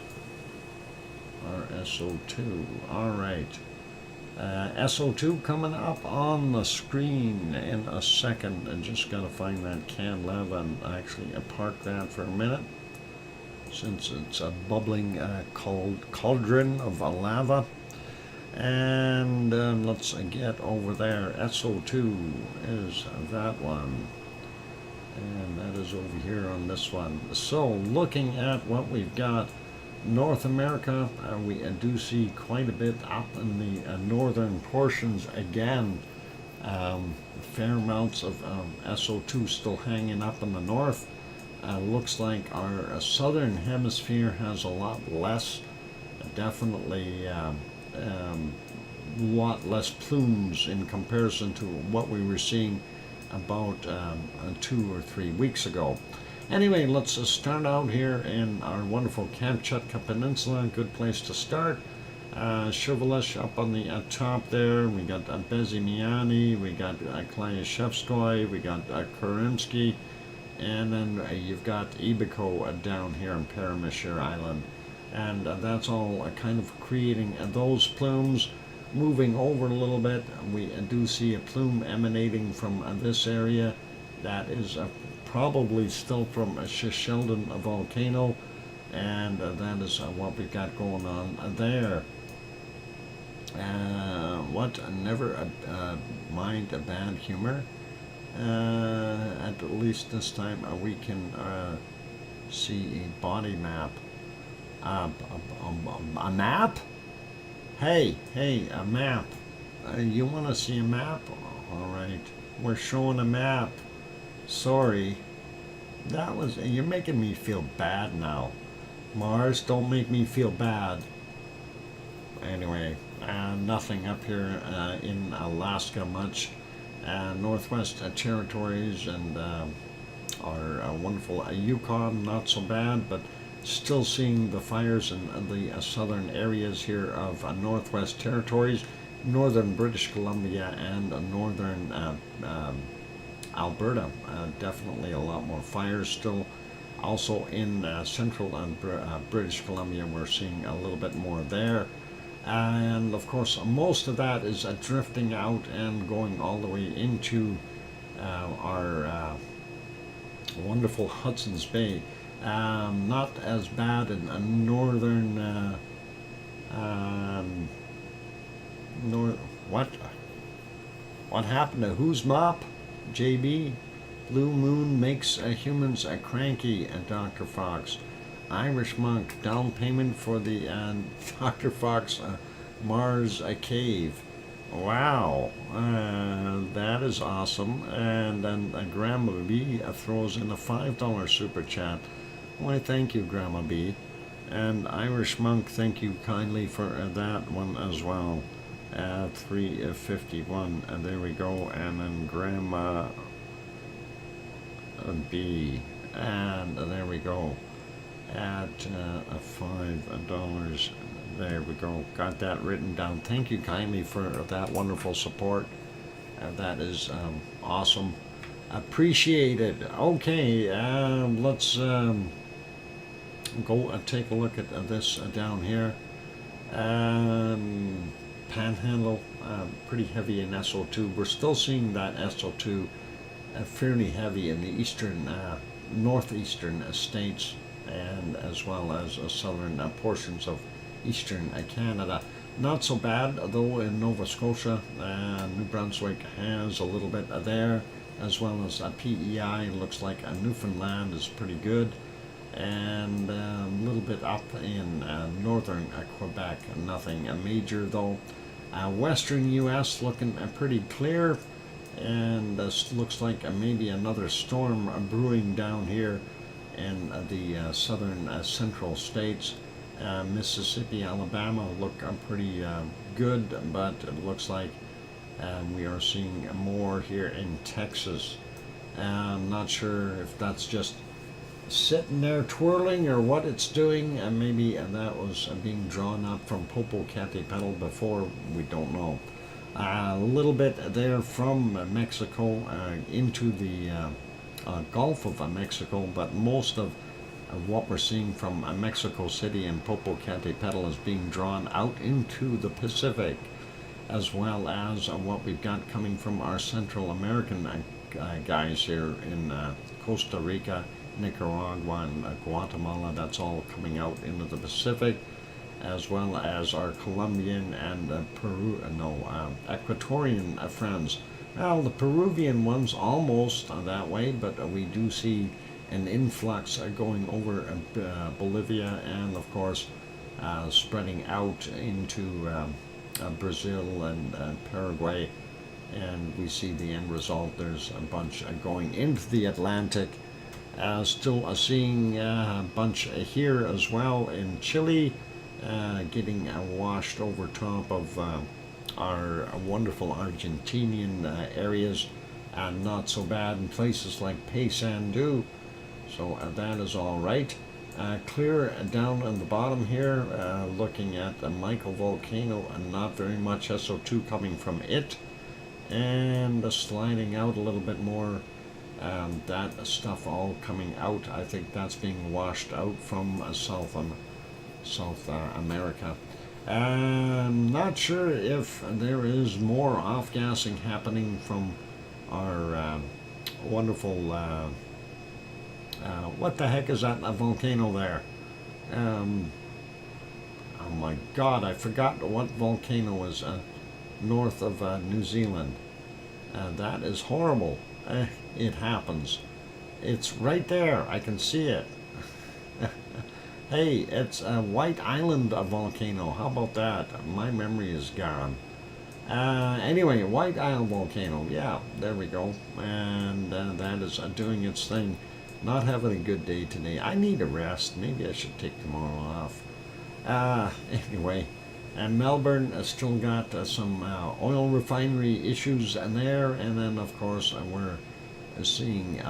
our SO2. All right. SO2 coming up on the screen in a second. I just got to find that canned lava and actually park that for a minute, since it's a bubbling cauldron of lava. And let's get over there. SO2 is that one. And that is over here on this one. So looking at what we've got, North America, we do see quite a bit up in the northern portions again. Fair amounts of SO2 still hanging up in the north. Looks like our southern hemisphere has a lot less. Definitely lot less plumes in comparison to what we were seeing about 2 or 3 weeks ago. Anyway, let's start out here in our wonderful Kamchatka Peninsula. Good place to start. Shivalish up on the top there. We got Bezimiani, we got Klyashevskoy, we got Kurimsky, and then you've got Ibico down here in Parameter Island, and that's all kind of creating those plumes. Moving over a little bit, we do see a plume emanating from this area. That is probably still from a Sheldon volcano, and that is what we've got going on there. What? Never mind a bad humor. At least this time we can see a body map. A map? Hey, a map. You want to see a map? All right, we're showing a map. Sorry, you're making me feel bad now. Mars, don't make me feel bad. Anyway, nothing up here in Alaska much. Northwest Territories and our wonderful Yukon, not so bad, but still seeing the fires in the southern areas here of Northwest Territories, northern British Columbia, and northern Alberta. Definitely a lot more fires still. Also in central British Columbia, we're seeing a little bit more there. And of course, most of that is drifting out and going all the way into our wonderful Hudson's Bay. Not as bad in northern what happened to whose mop? JB? Blue moon makes humans cranky, Dr. Fox. Irish monk, down payment for the Dr. Fox Mars cave. Wow, that is awesome. And then Grandma B throws in a $5 super chat. Why, thank you, Grandma B. And Irish monk, thank you kindly for that one as well. 351. There we go. And then Grandma B. And there we go. At $5. There we go. Got that written down. Thank you kindly for that wonderful support. That is awesome. Appreciated. Okay, let's go take a look at this down here. Panhandle, pretty heavy in SO2. We're still seeing that SO2 fairly heavy in the eastern, northeastern states, and as well as southern portions of eastern Canada. Not so bad though in Nova Scotia. New Brunswick has a little bit there, as well as PEI. Looks like Newfoundland is pretty good, and a little bit up in northern Quebec. Nothing major though. Western US looking pretty clear, and this looks like maybe another storm brewing down here in the southern central states. Mississippi, Alabama look pretty good, but it looks like we are seeing more here in Texas. I'm not sure if that's just sitting there twirling or what it's doing, and maybe that was being drawn up from Popocatépetl before, we don't know. A little bit there from Mexico into the Gulf of Mexico, but most of what we're seeing from Mexico City and Popocatépetl is being drawn out into the Pacific, as well as what we've got coming from our Central American guys here in Costa Rica, Nicaragua, and Guatemala. That's all coming out into the Pacific, as well as our Colombian and Ecuadorian friends. Well, the Peruvian one's almost that way, but we do see an influx going over Bolivia, and of course spreading out into Brazil and Paraguay, and we see the end result. There's a bunch going into the Atlantic. Still seeing a bunch here as well in Chile, getting washed over top of our wonderful Argentinian areas, and not so bad in places like Paysandú. So that is all right. Clear down on the bottom here, looking at the Michael volcano, and not very much SO2 coming from it, and sliding out a little bit more That stuff all coming out. I think that's being washed out from South America. Not sure if there is more off-gassing happening from our wonderful, what the heck is that volcano there? Oh my God, I forgot what volcano is north of New Zealand. That is horrible. It happens. It's right there. I can see it. Hey, it's a White Island volcano. How about that? My memory is gone. Anyway, White Island volcano. Yeah, there we go. And that is doing its thing. Not having a good day today. I need a rest. Maybe I should take tomorrow off. Anyway, and Melbourne still got some oil refinery issues in there, and then of course we're seeing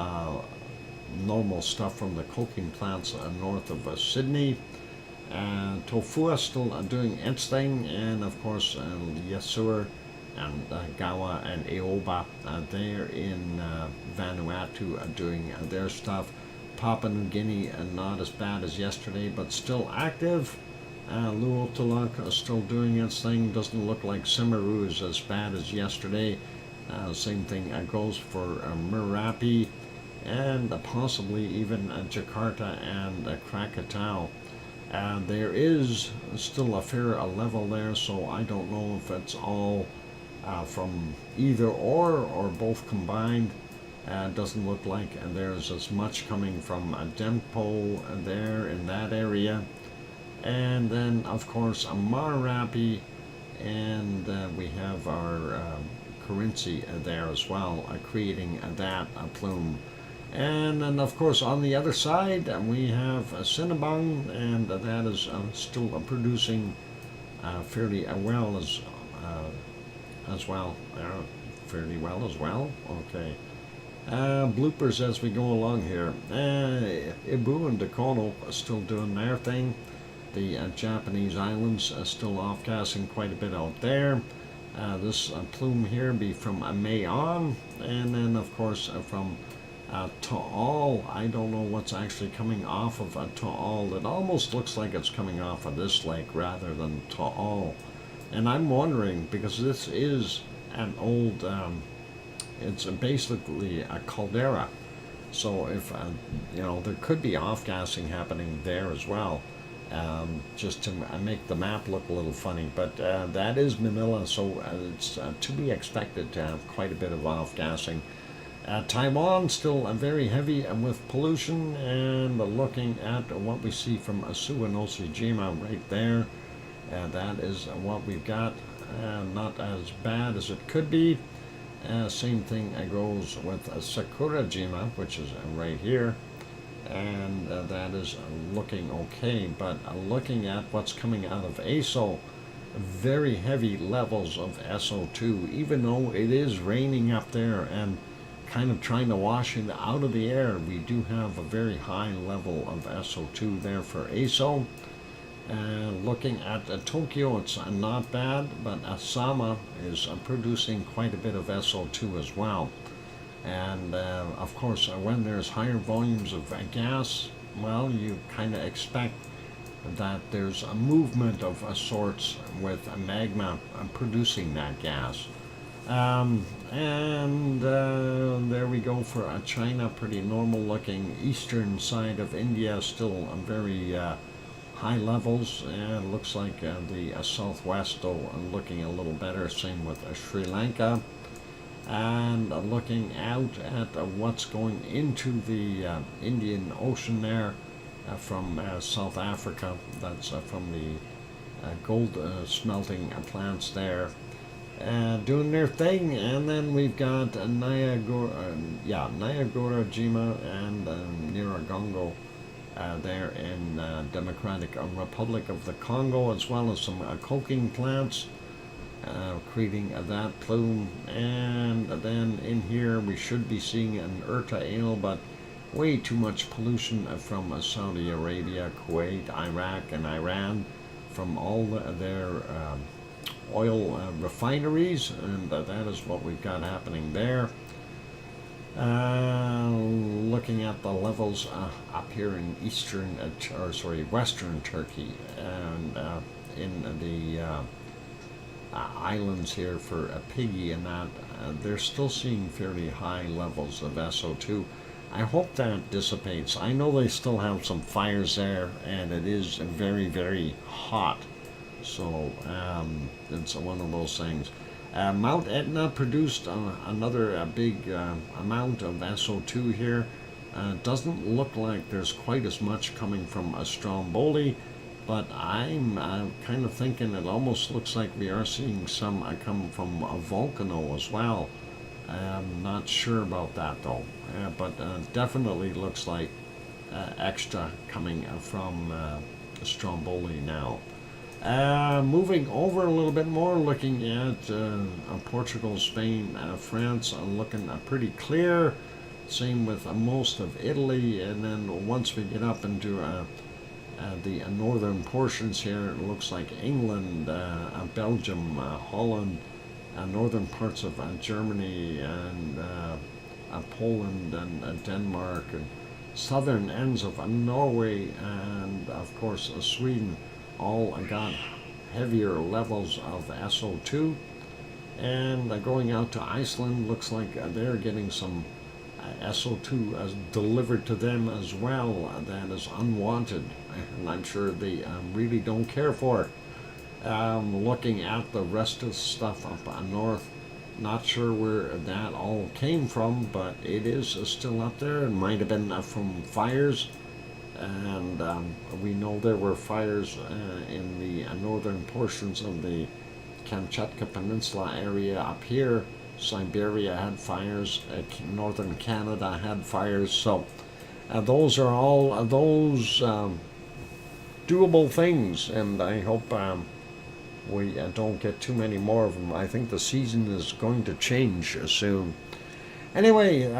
normal stuff from the coking plants north of Sydney. Tofua still doing its thing, and of course Yasur and Gawa and Eoba there in Vanuatu doing their stuff. Papua New Guinea not as bad as yesterday, but still active. Luotulak still doing its thing. Doesn't look like Semeru is as bad as yesterday. Same thing goes for Merapi and possibly even Jakarta and Krakatau. There is still a fair level there, so I don't know if it's all from either or both combined. Doesn't look like there's as much coming from Dempo there in that area. And then, of course, Marapi, and we have our Currency there as well, creating that plume. And then, of course, on the other side, we have Cinnabang, and that is still producing fairly well as well. Fairly well as well. Okay. Bloopers as we go along here. Ibu and Dakono are still doing their thing. The Japanese islands still off-gassing quite a bit out there. This plume here be from Mayon, and then of course from Taal. I don't know what's actually coming off of Taal. It almost looks like it's coming off of this lake rather than Taal. And I'm wondering, because this is an old, it's basically a caldera. So if, there could be off-gassing happening there as well. Just to make the map look a little funny, but that is Manila, so it's to be expected to have quite a bit of off-gassing. Taiwan still very heavy with pollution, and looking at what we see from Suwanoshijima right there, that is what we've got. Not as bad as it could be. Same thing goes with Sakurajima, which is right here. And that is looking okay, but looking at what's coming out of ASO, very heavy levels of SO2, even though it is raining up there and kind of trying to wash it out of the air. We do have a very high level of SO2 there for ASO. Looking at Tokyo, it's not bad, but Asama is producing quite a bit of SO2 as well. And of course, when there's higher volumes of gas, well, you kind of expect that there's a movement of sorts with a magma producing that gas. There we go for China, pretty normal looking. Eastern side of India still very high levels, and looks like the southwest though looking a little better. Same with Sri Lanka. And looking out at what's going into the Indian Ocean there from South Africa. That's from the gold smelting plants there doing their thing. And then we've got Nyagora Jima and Nyiragongo there in Democratic Republic of the Congo, as well as some coking plants. Creating that plume. And then in here we should be seeing an Urta Ale, but way too much pollution from Saudi Arabia, Kuwait, Iraq, and Iran from all their oil refineries, and that is what we've got happening there. Looking at the levels up here in western Turkey and in the islands here for a piggy and that, they're still seeing fairly high levels of SO2. I hope that dissipates. I know they still have some fires there, and it is very, very hot. So it's one of those things. Mount Etna produced another big amount of SO2 here. Doesn't look like there's quite as much coming from Stromboli, but I'm kind of thinking it almost looks like we are seeing some come from Volcano as well. I'm not sure about that though, but definitely looks like extra coming from Stromboli now. Moving over a little bit more, looking at Portugal, Spain, France, looking pretty clear. Same with most of Italy, and then once we get up into the northern portions here, it looks like England, Belgium, Holland, northern parts of Germany, and Poland, and Denmark, and southern ends of Norway, and of course Sweden, all got heavier levels of SO2. And going out to Iceland, looks like they're getting some SO2 delivered to them as well that is unwanted, and I'm sure they really don't care for it. Looking at the rest of the stuff up north, not sure where that all came from, but it is still up there. It might have been from fires, and we know there were fires in the northern portions of the Kamchatka Peninsula area up here. Siberia had fires, northern Canada had fires, so those are all those doable things, and I hope we don't get too many more of them. I think the season is going to change soon. Anyway,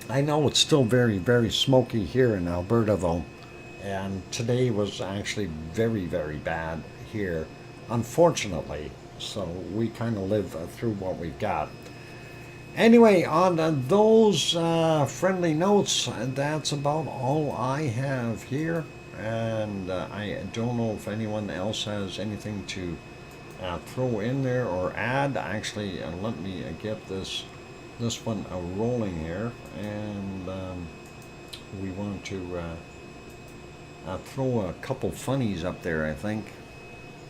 I know it's still very, very smoky here in Alberta though, and today was actually very, very bad here, unfortunately. So we kind of live through what we've got. Anyway, on those friendly notes, that's about all I have here. And I don't know if anyone else has anything to throw in there or add. Actually, let me get this one rolling here. And we want to throw a couple funnies up there, I think,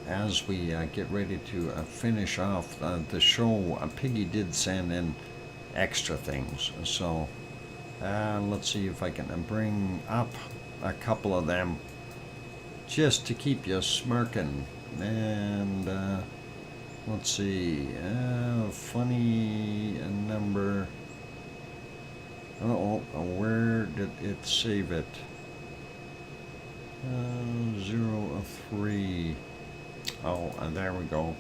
as we get ready to finish off the show. Piggy did send in extra things, so let's see if I can bring up a couple of them just to keep you smirking. And let's see, funny number, where did it save it? 03. Oh, and there we go.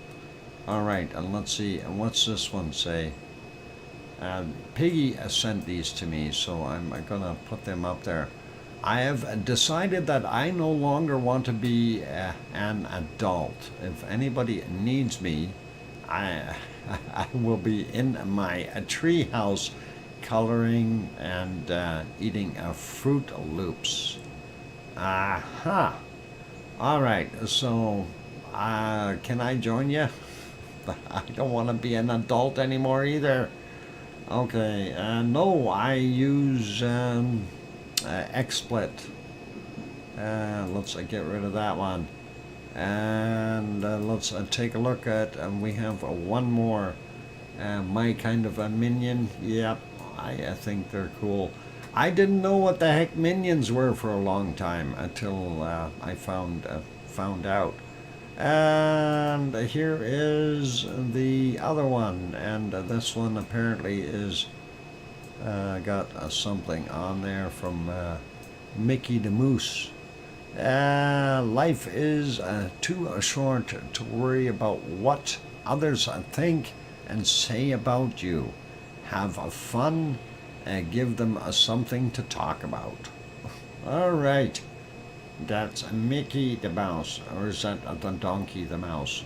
All right, and let's see. And what's this one say? Piggy sent these to me, so I'm gonna put them up there. I have decided that I no longer want to be an adult. If anybody needs me, I will be in my tree house, coloring and eating Fruit Loops. Aha. All right, so. Can I join you? I don't want to be an adult anymore either. Okay, no, I use XSplit. Let's get rid of that one. And let's take a look at, we have one more. My kind of a minion. Yep, I think they're cool. I didn't know what the heck minions were for a long time until I found out. And here is the other one, and this one apparently is got something on there from Mickey the Moose. Life is too short to worry about what others think and say about you. Have fun, give them something to talk about. All right. That's Mickey the Mouse, or is that the Donkey the Mouse?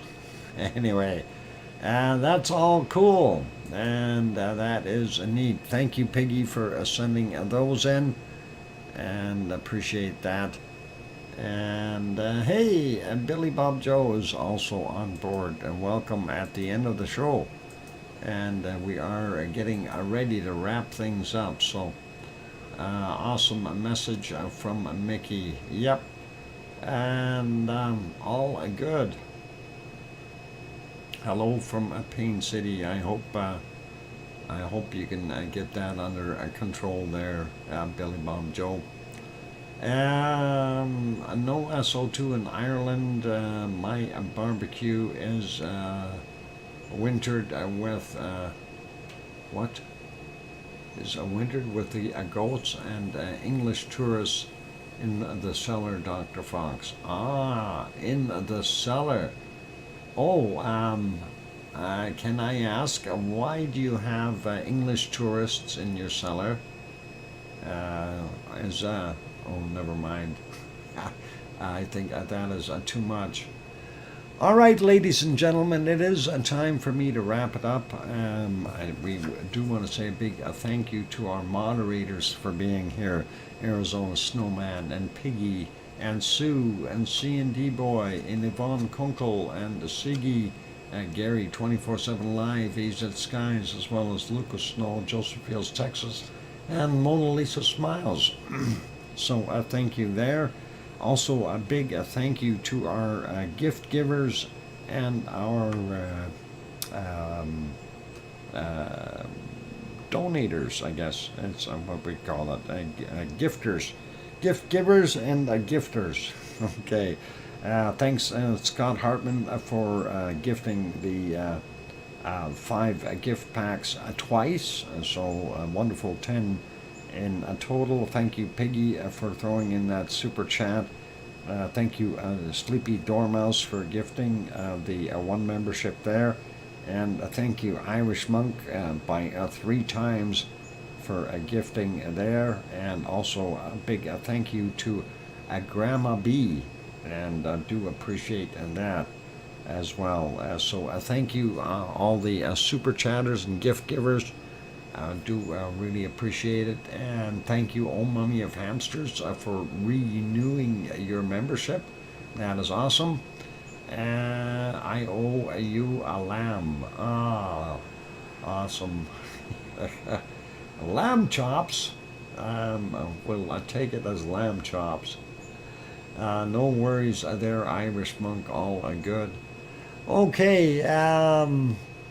Anyway, That's all cool. And that is neat. Thank you, Piggy, for sending those in. And appreciate that. And hey, Billy Bob Joe is also on board. Welcome at the end of the show. And we are getting ready to wrap things up. So, awesome message from Mickey. Yep. And all good. Hello from Pain City. I hope you can get that under control there, Billy Bob Joe. No SO2 in Ireland. My barbecue is wintered with what? Is wintered with the goats and English tourists in the cellar, Dr. Fox. Ah, in the cellar. Oh, can I ask why do you have English tourists in your cellar? Oh, never mind. I think that is too much. All right, ladies and gentlemen, it is time for me to wrap it up. We do want to say a big thank you to our moderators for being here. Arizona Snowman and Piggy and Sue and C&D Boy and Yvonne Kunkel and Siggy, Gary 24/7 Live, AZ Skies, as well as Lucas Snow, Joseph Fields, Texas, and Mona Lisa Smiles. So thank you there. Also, a big thank you to our gift givers and our donators, I guess. That's what we call it. Gifters. Gift givers and gifters. Okay. Thanks, Scott Hartman, for gifting the 5 gift packs twice. So, a wonderful 10 in a total. Thank you, Piggy, for throwing in that super chat. Thank you, Sleepy Dormouse, for gifting the 1 membership there. And thank you, Irish Monk, by 3 times for gifting there. And also a big thank you to Grandma B, and do appreciate that as well. So thank you, all the super chatters and gift givers. Do really appreciate it. And thank you, Oh Mummy of Hamsters, for renewing your membership. That is awesome. I owe you a lamb. Ah, awesome. Lamb chops. Well, take it as lamb chops. No worries there, Irish Monk. All good. Okay.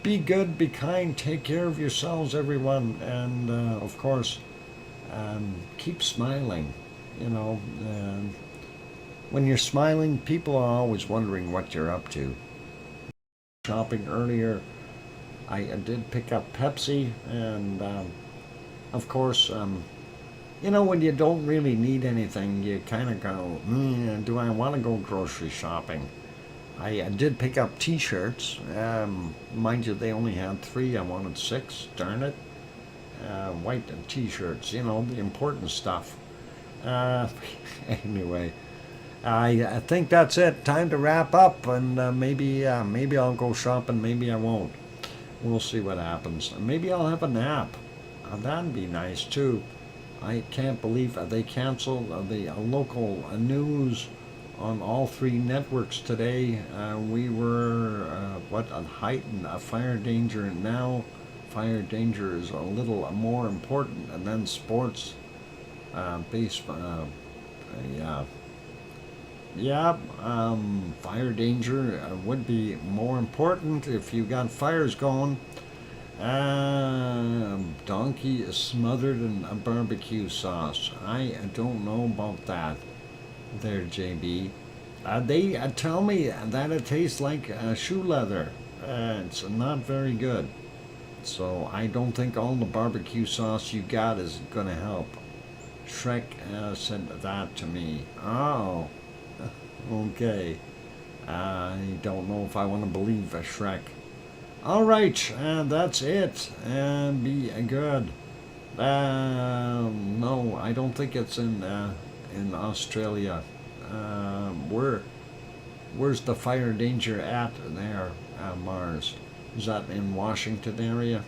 Be good, be kind, take care of yourselves, everyone, and of course, keep smiling. You know, when you're smiling, people are always wondering what you're up to. Shopping earlier, I did pick up Pepsi, and of course, you know, when you don't really need anything, you kind of go, do I want to go grocery shopping? I did pick up t-shirts. Mind you, they only had 3. I wanted 6. Darn it. White t-shirts, you know, the important stuff. Anyway, I think that's it. Time to wrap up, and maybe I'll go shopping. Maybe I won't. We'll see what happens. Maybe I'll have a nap. That'd be nice too. I can't believe they canceled the local news on all 3 networks today. We were on heightened fire danger, and now fire danger is a little more important, and then sports fire danger would be more important if you got fires going. Donkey is smothered in a barbecue sauce. I don't know about that there, JB. They tell me that it tastes like shoe leather. It's not very good. So I don't think all the barbecue sauce you got is going to help. Shrek said that to me. Oh, okay. I don't know if I want to believe Shrek. All right, that's it. Be good. No, I don't think it's in Australia. Where's the fire danger at there, Mars? Is that in Washington area?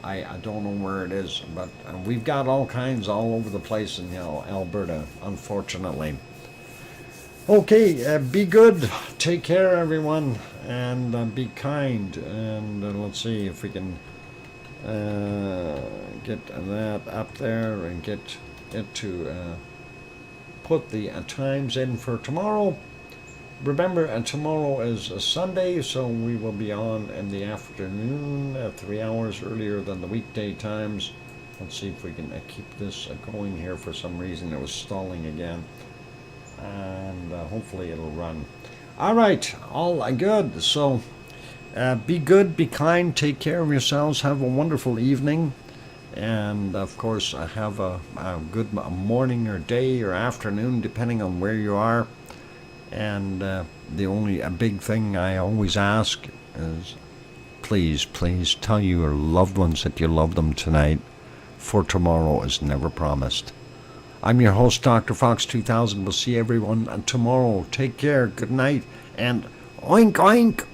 I don't know where it is, but we've got all kinds all over the place in Alberta, unfortunately. Okay, be good. Take care, everyone, and be kind. And let's see if we can get that up there and get it to put the times in for tomorrow. Remember, tomorrow is a Sunday, so we will be on in the afternoon, 3 hours earlier than the weekday times. Let's see if we can keep this going here. For some reason, it was stalling again. And hopefully it'll run. All right, all good. So be good, be kind, take care of yourselves. Have a wonderful evening. And of course, have a good morning or day or afternoon, depending on where you are. And the only big thing I always ask is, please tell your loved ones that you love them tonight, for tomorrow is never promised. I'm your host, DrFox2000. We'll see everyone tomorrow. Take care, good night, and oink oink!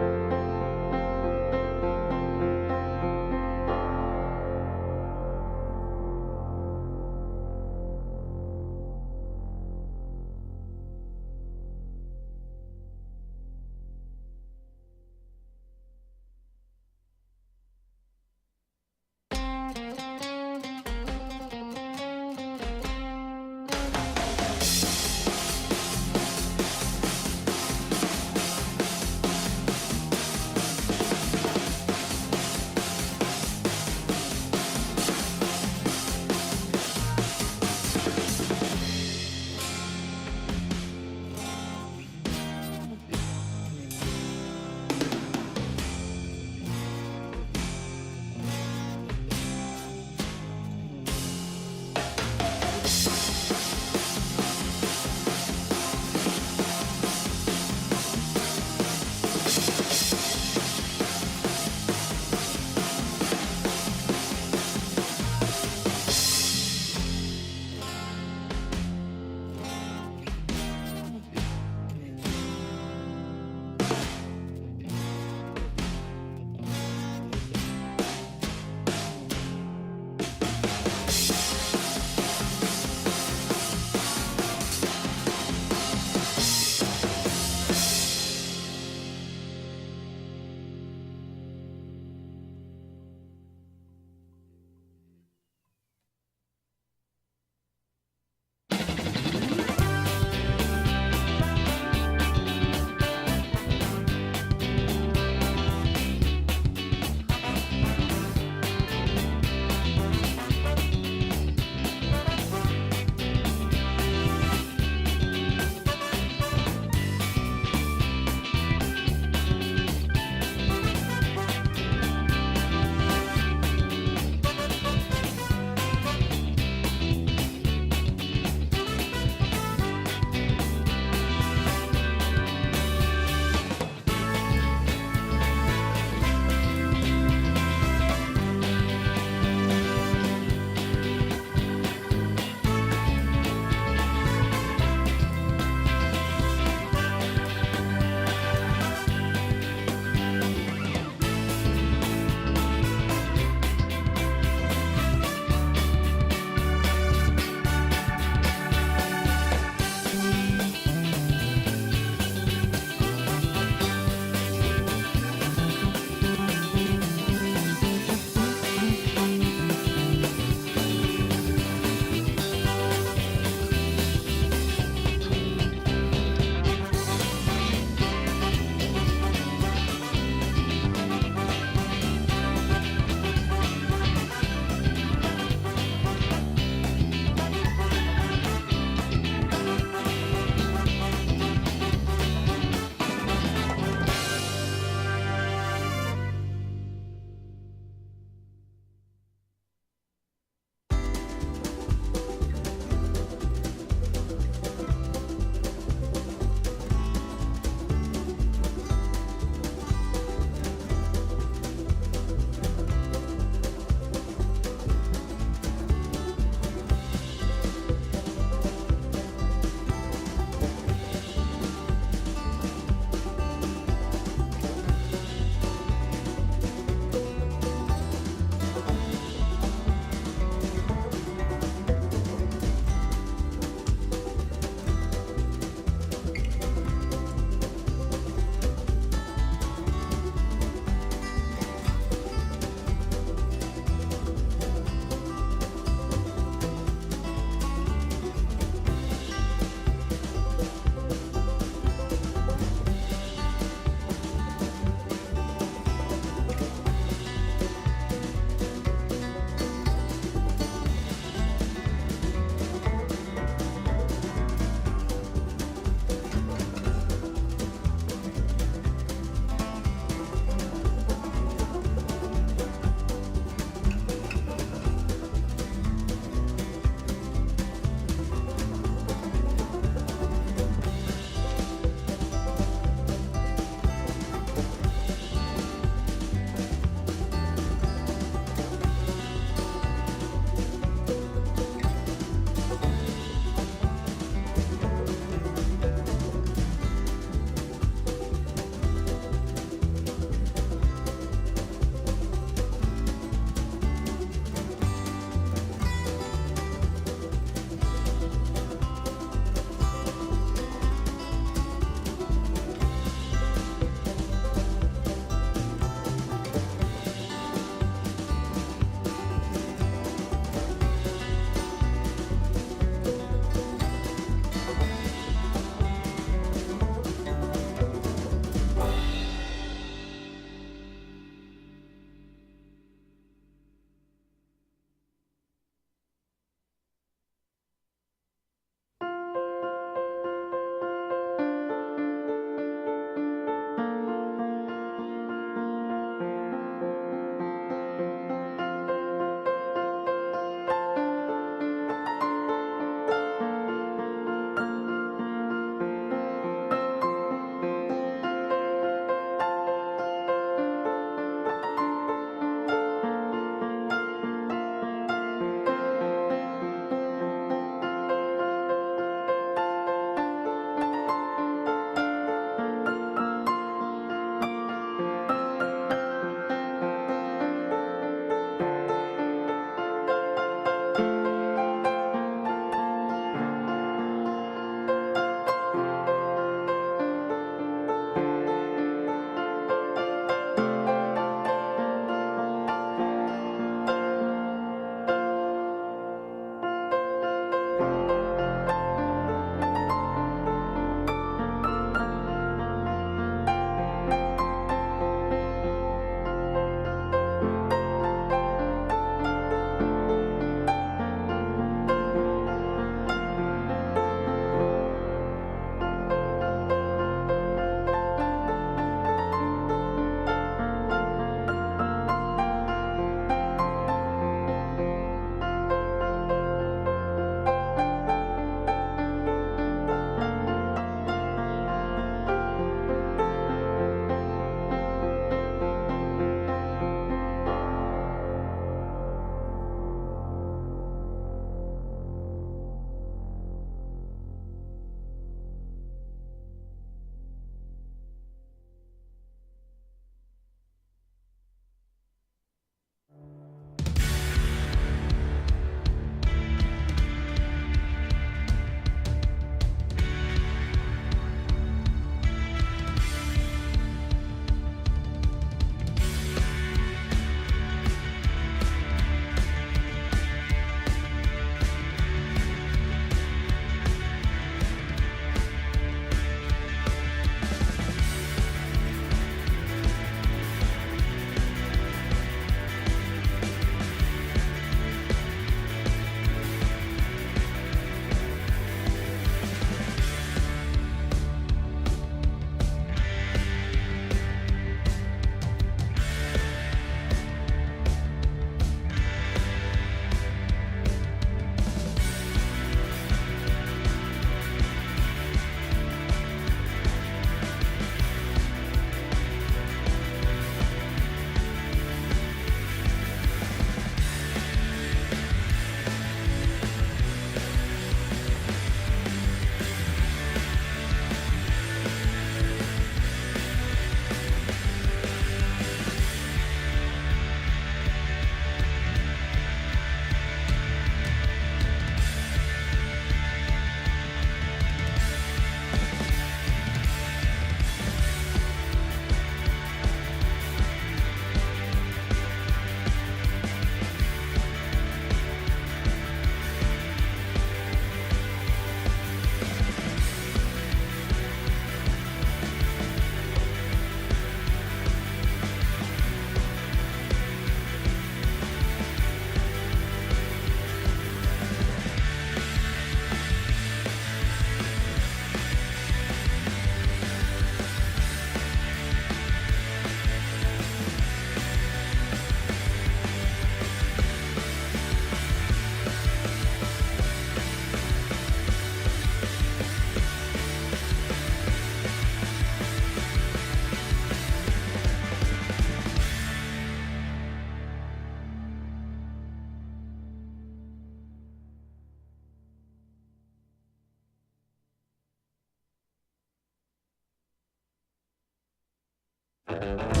you.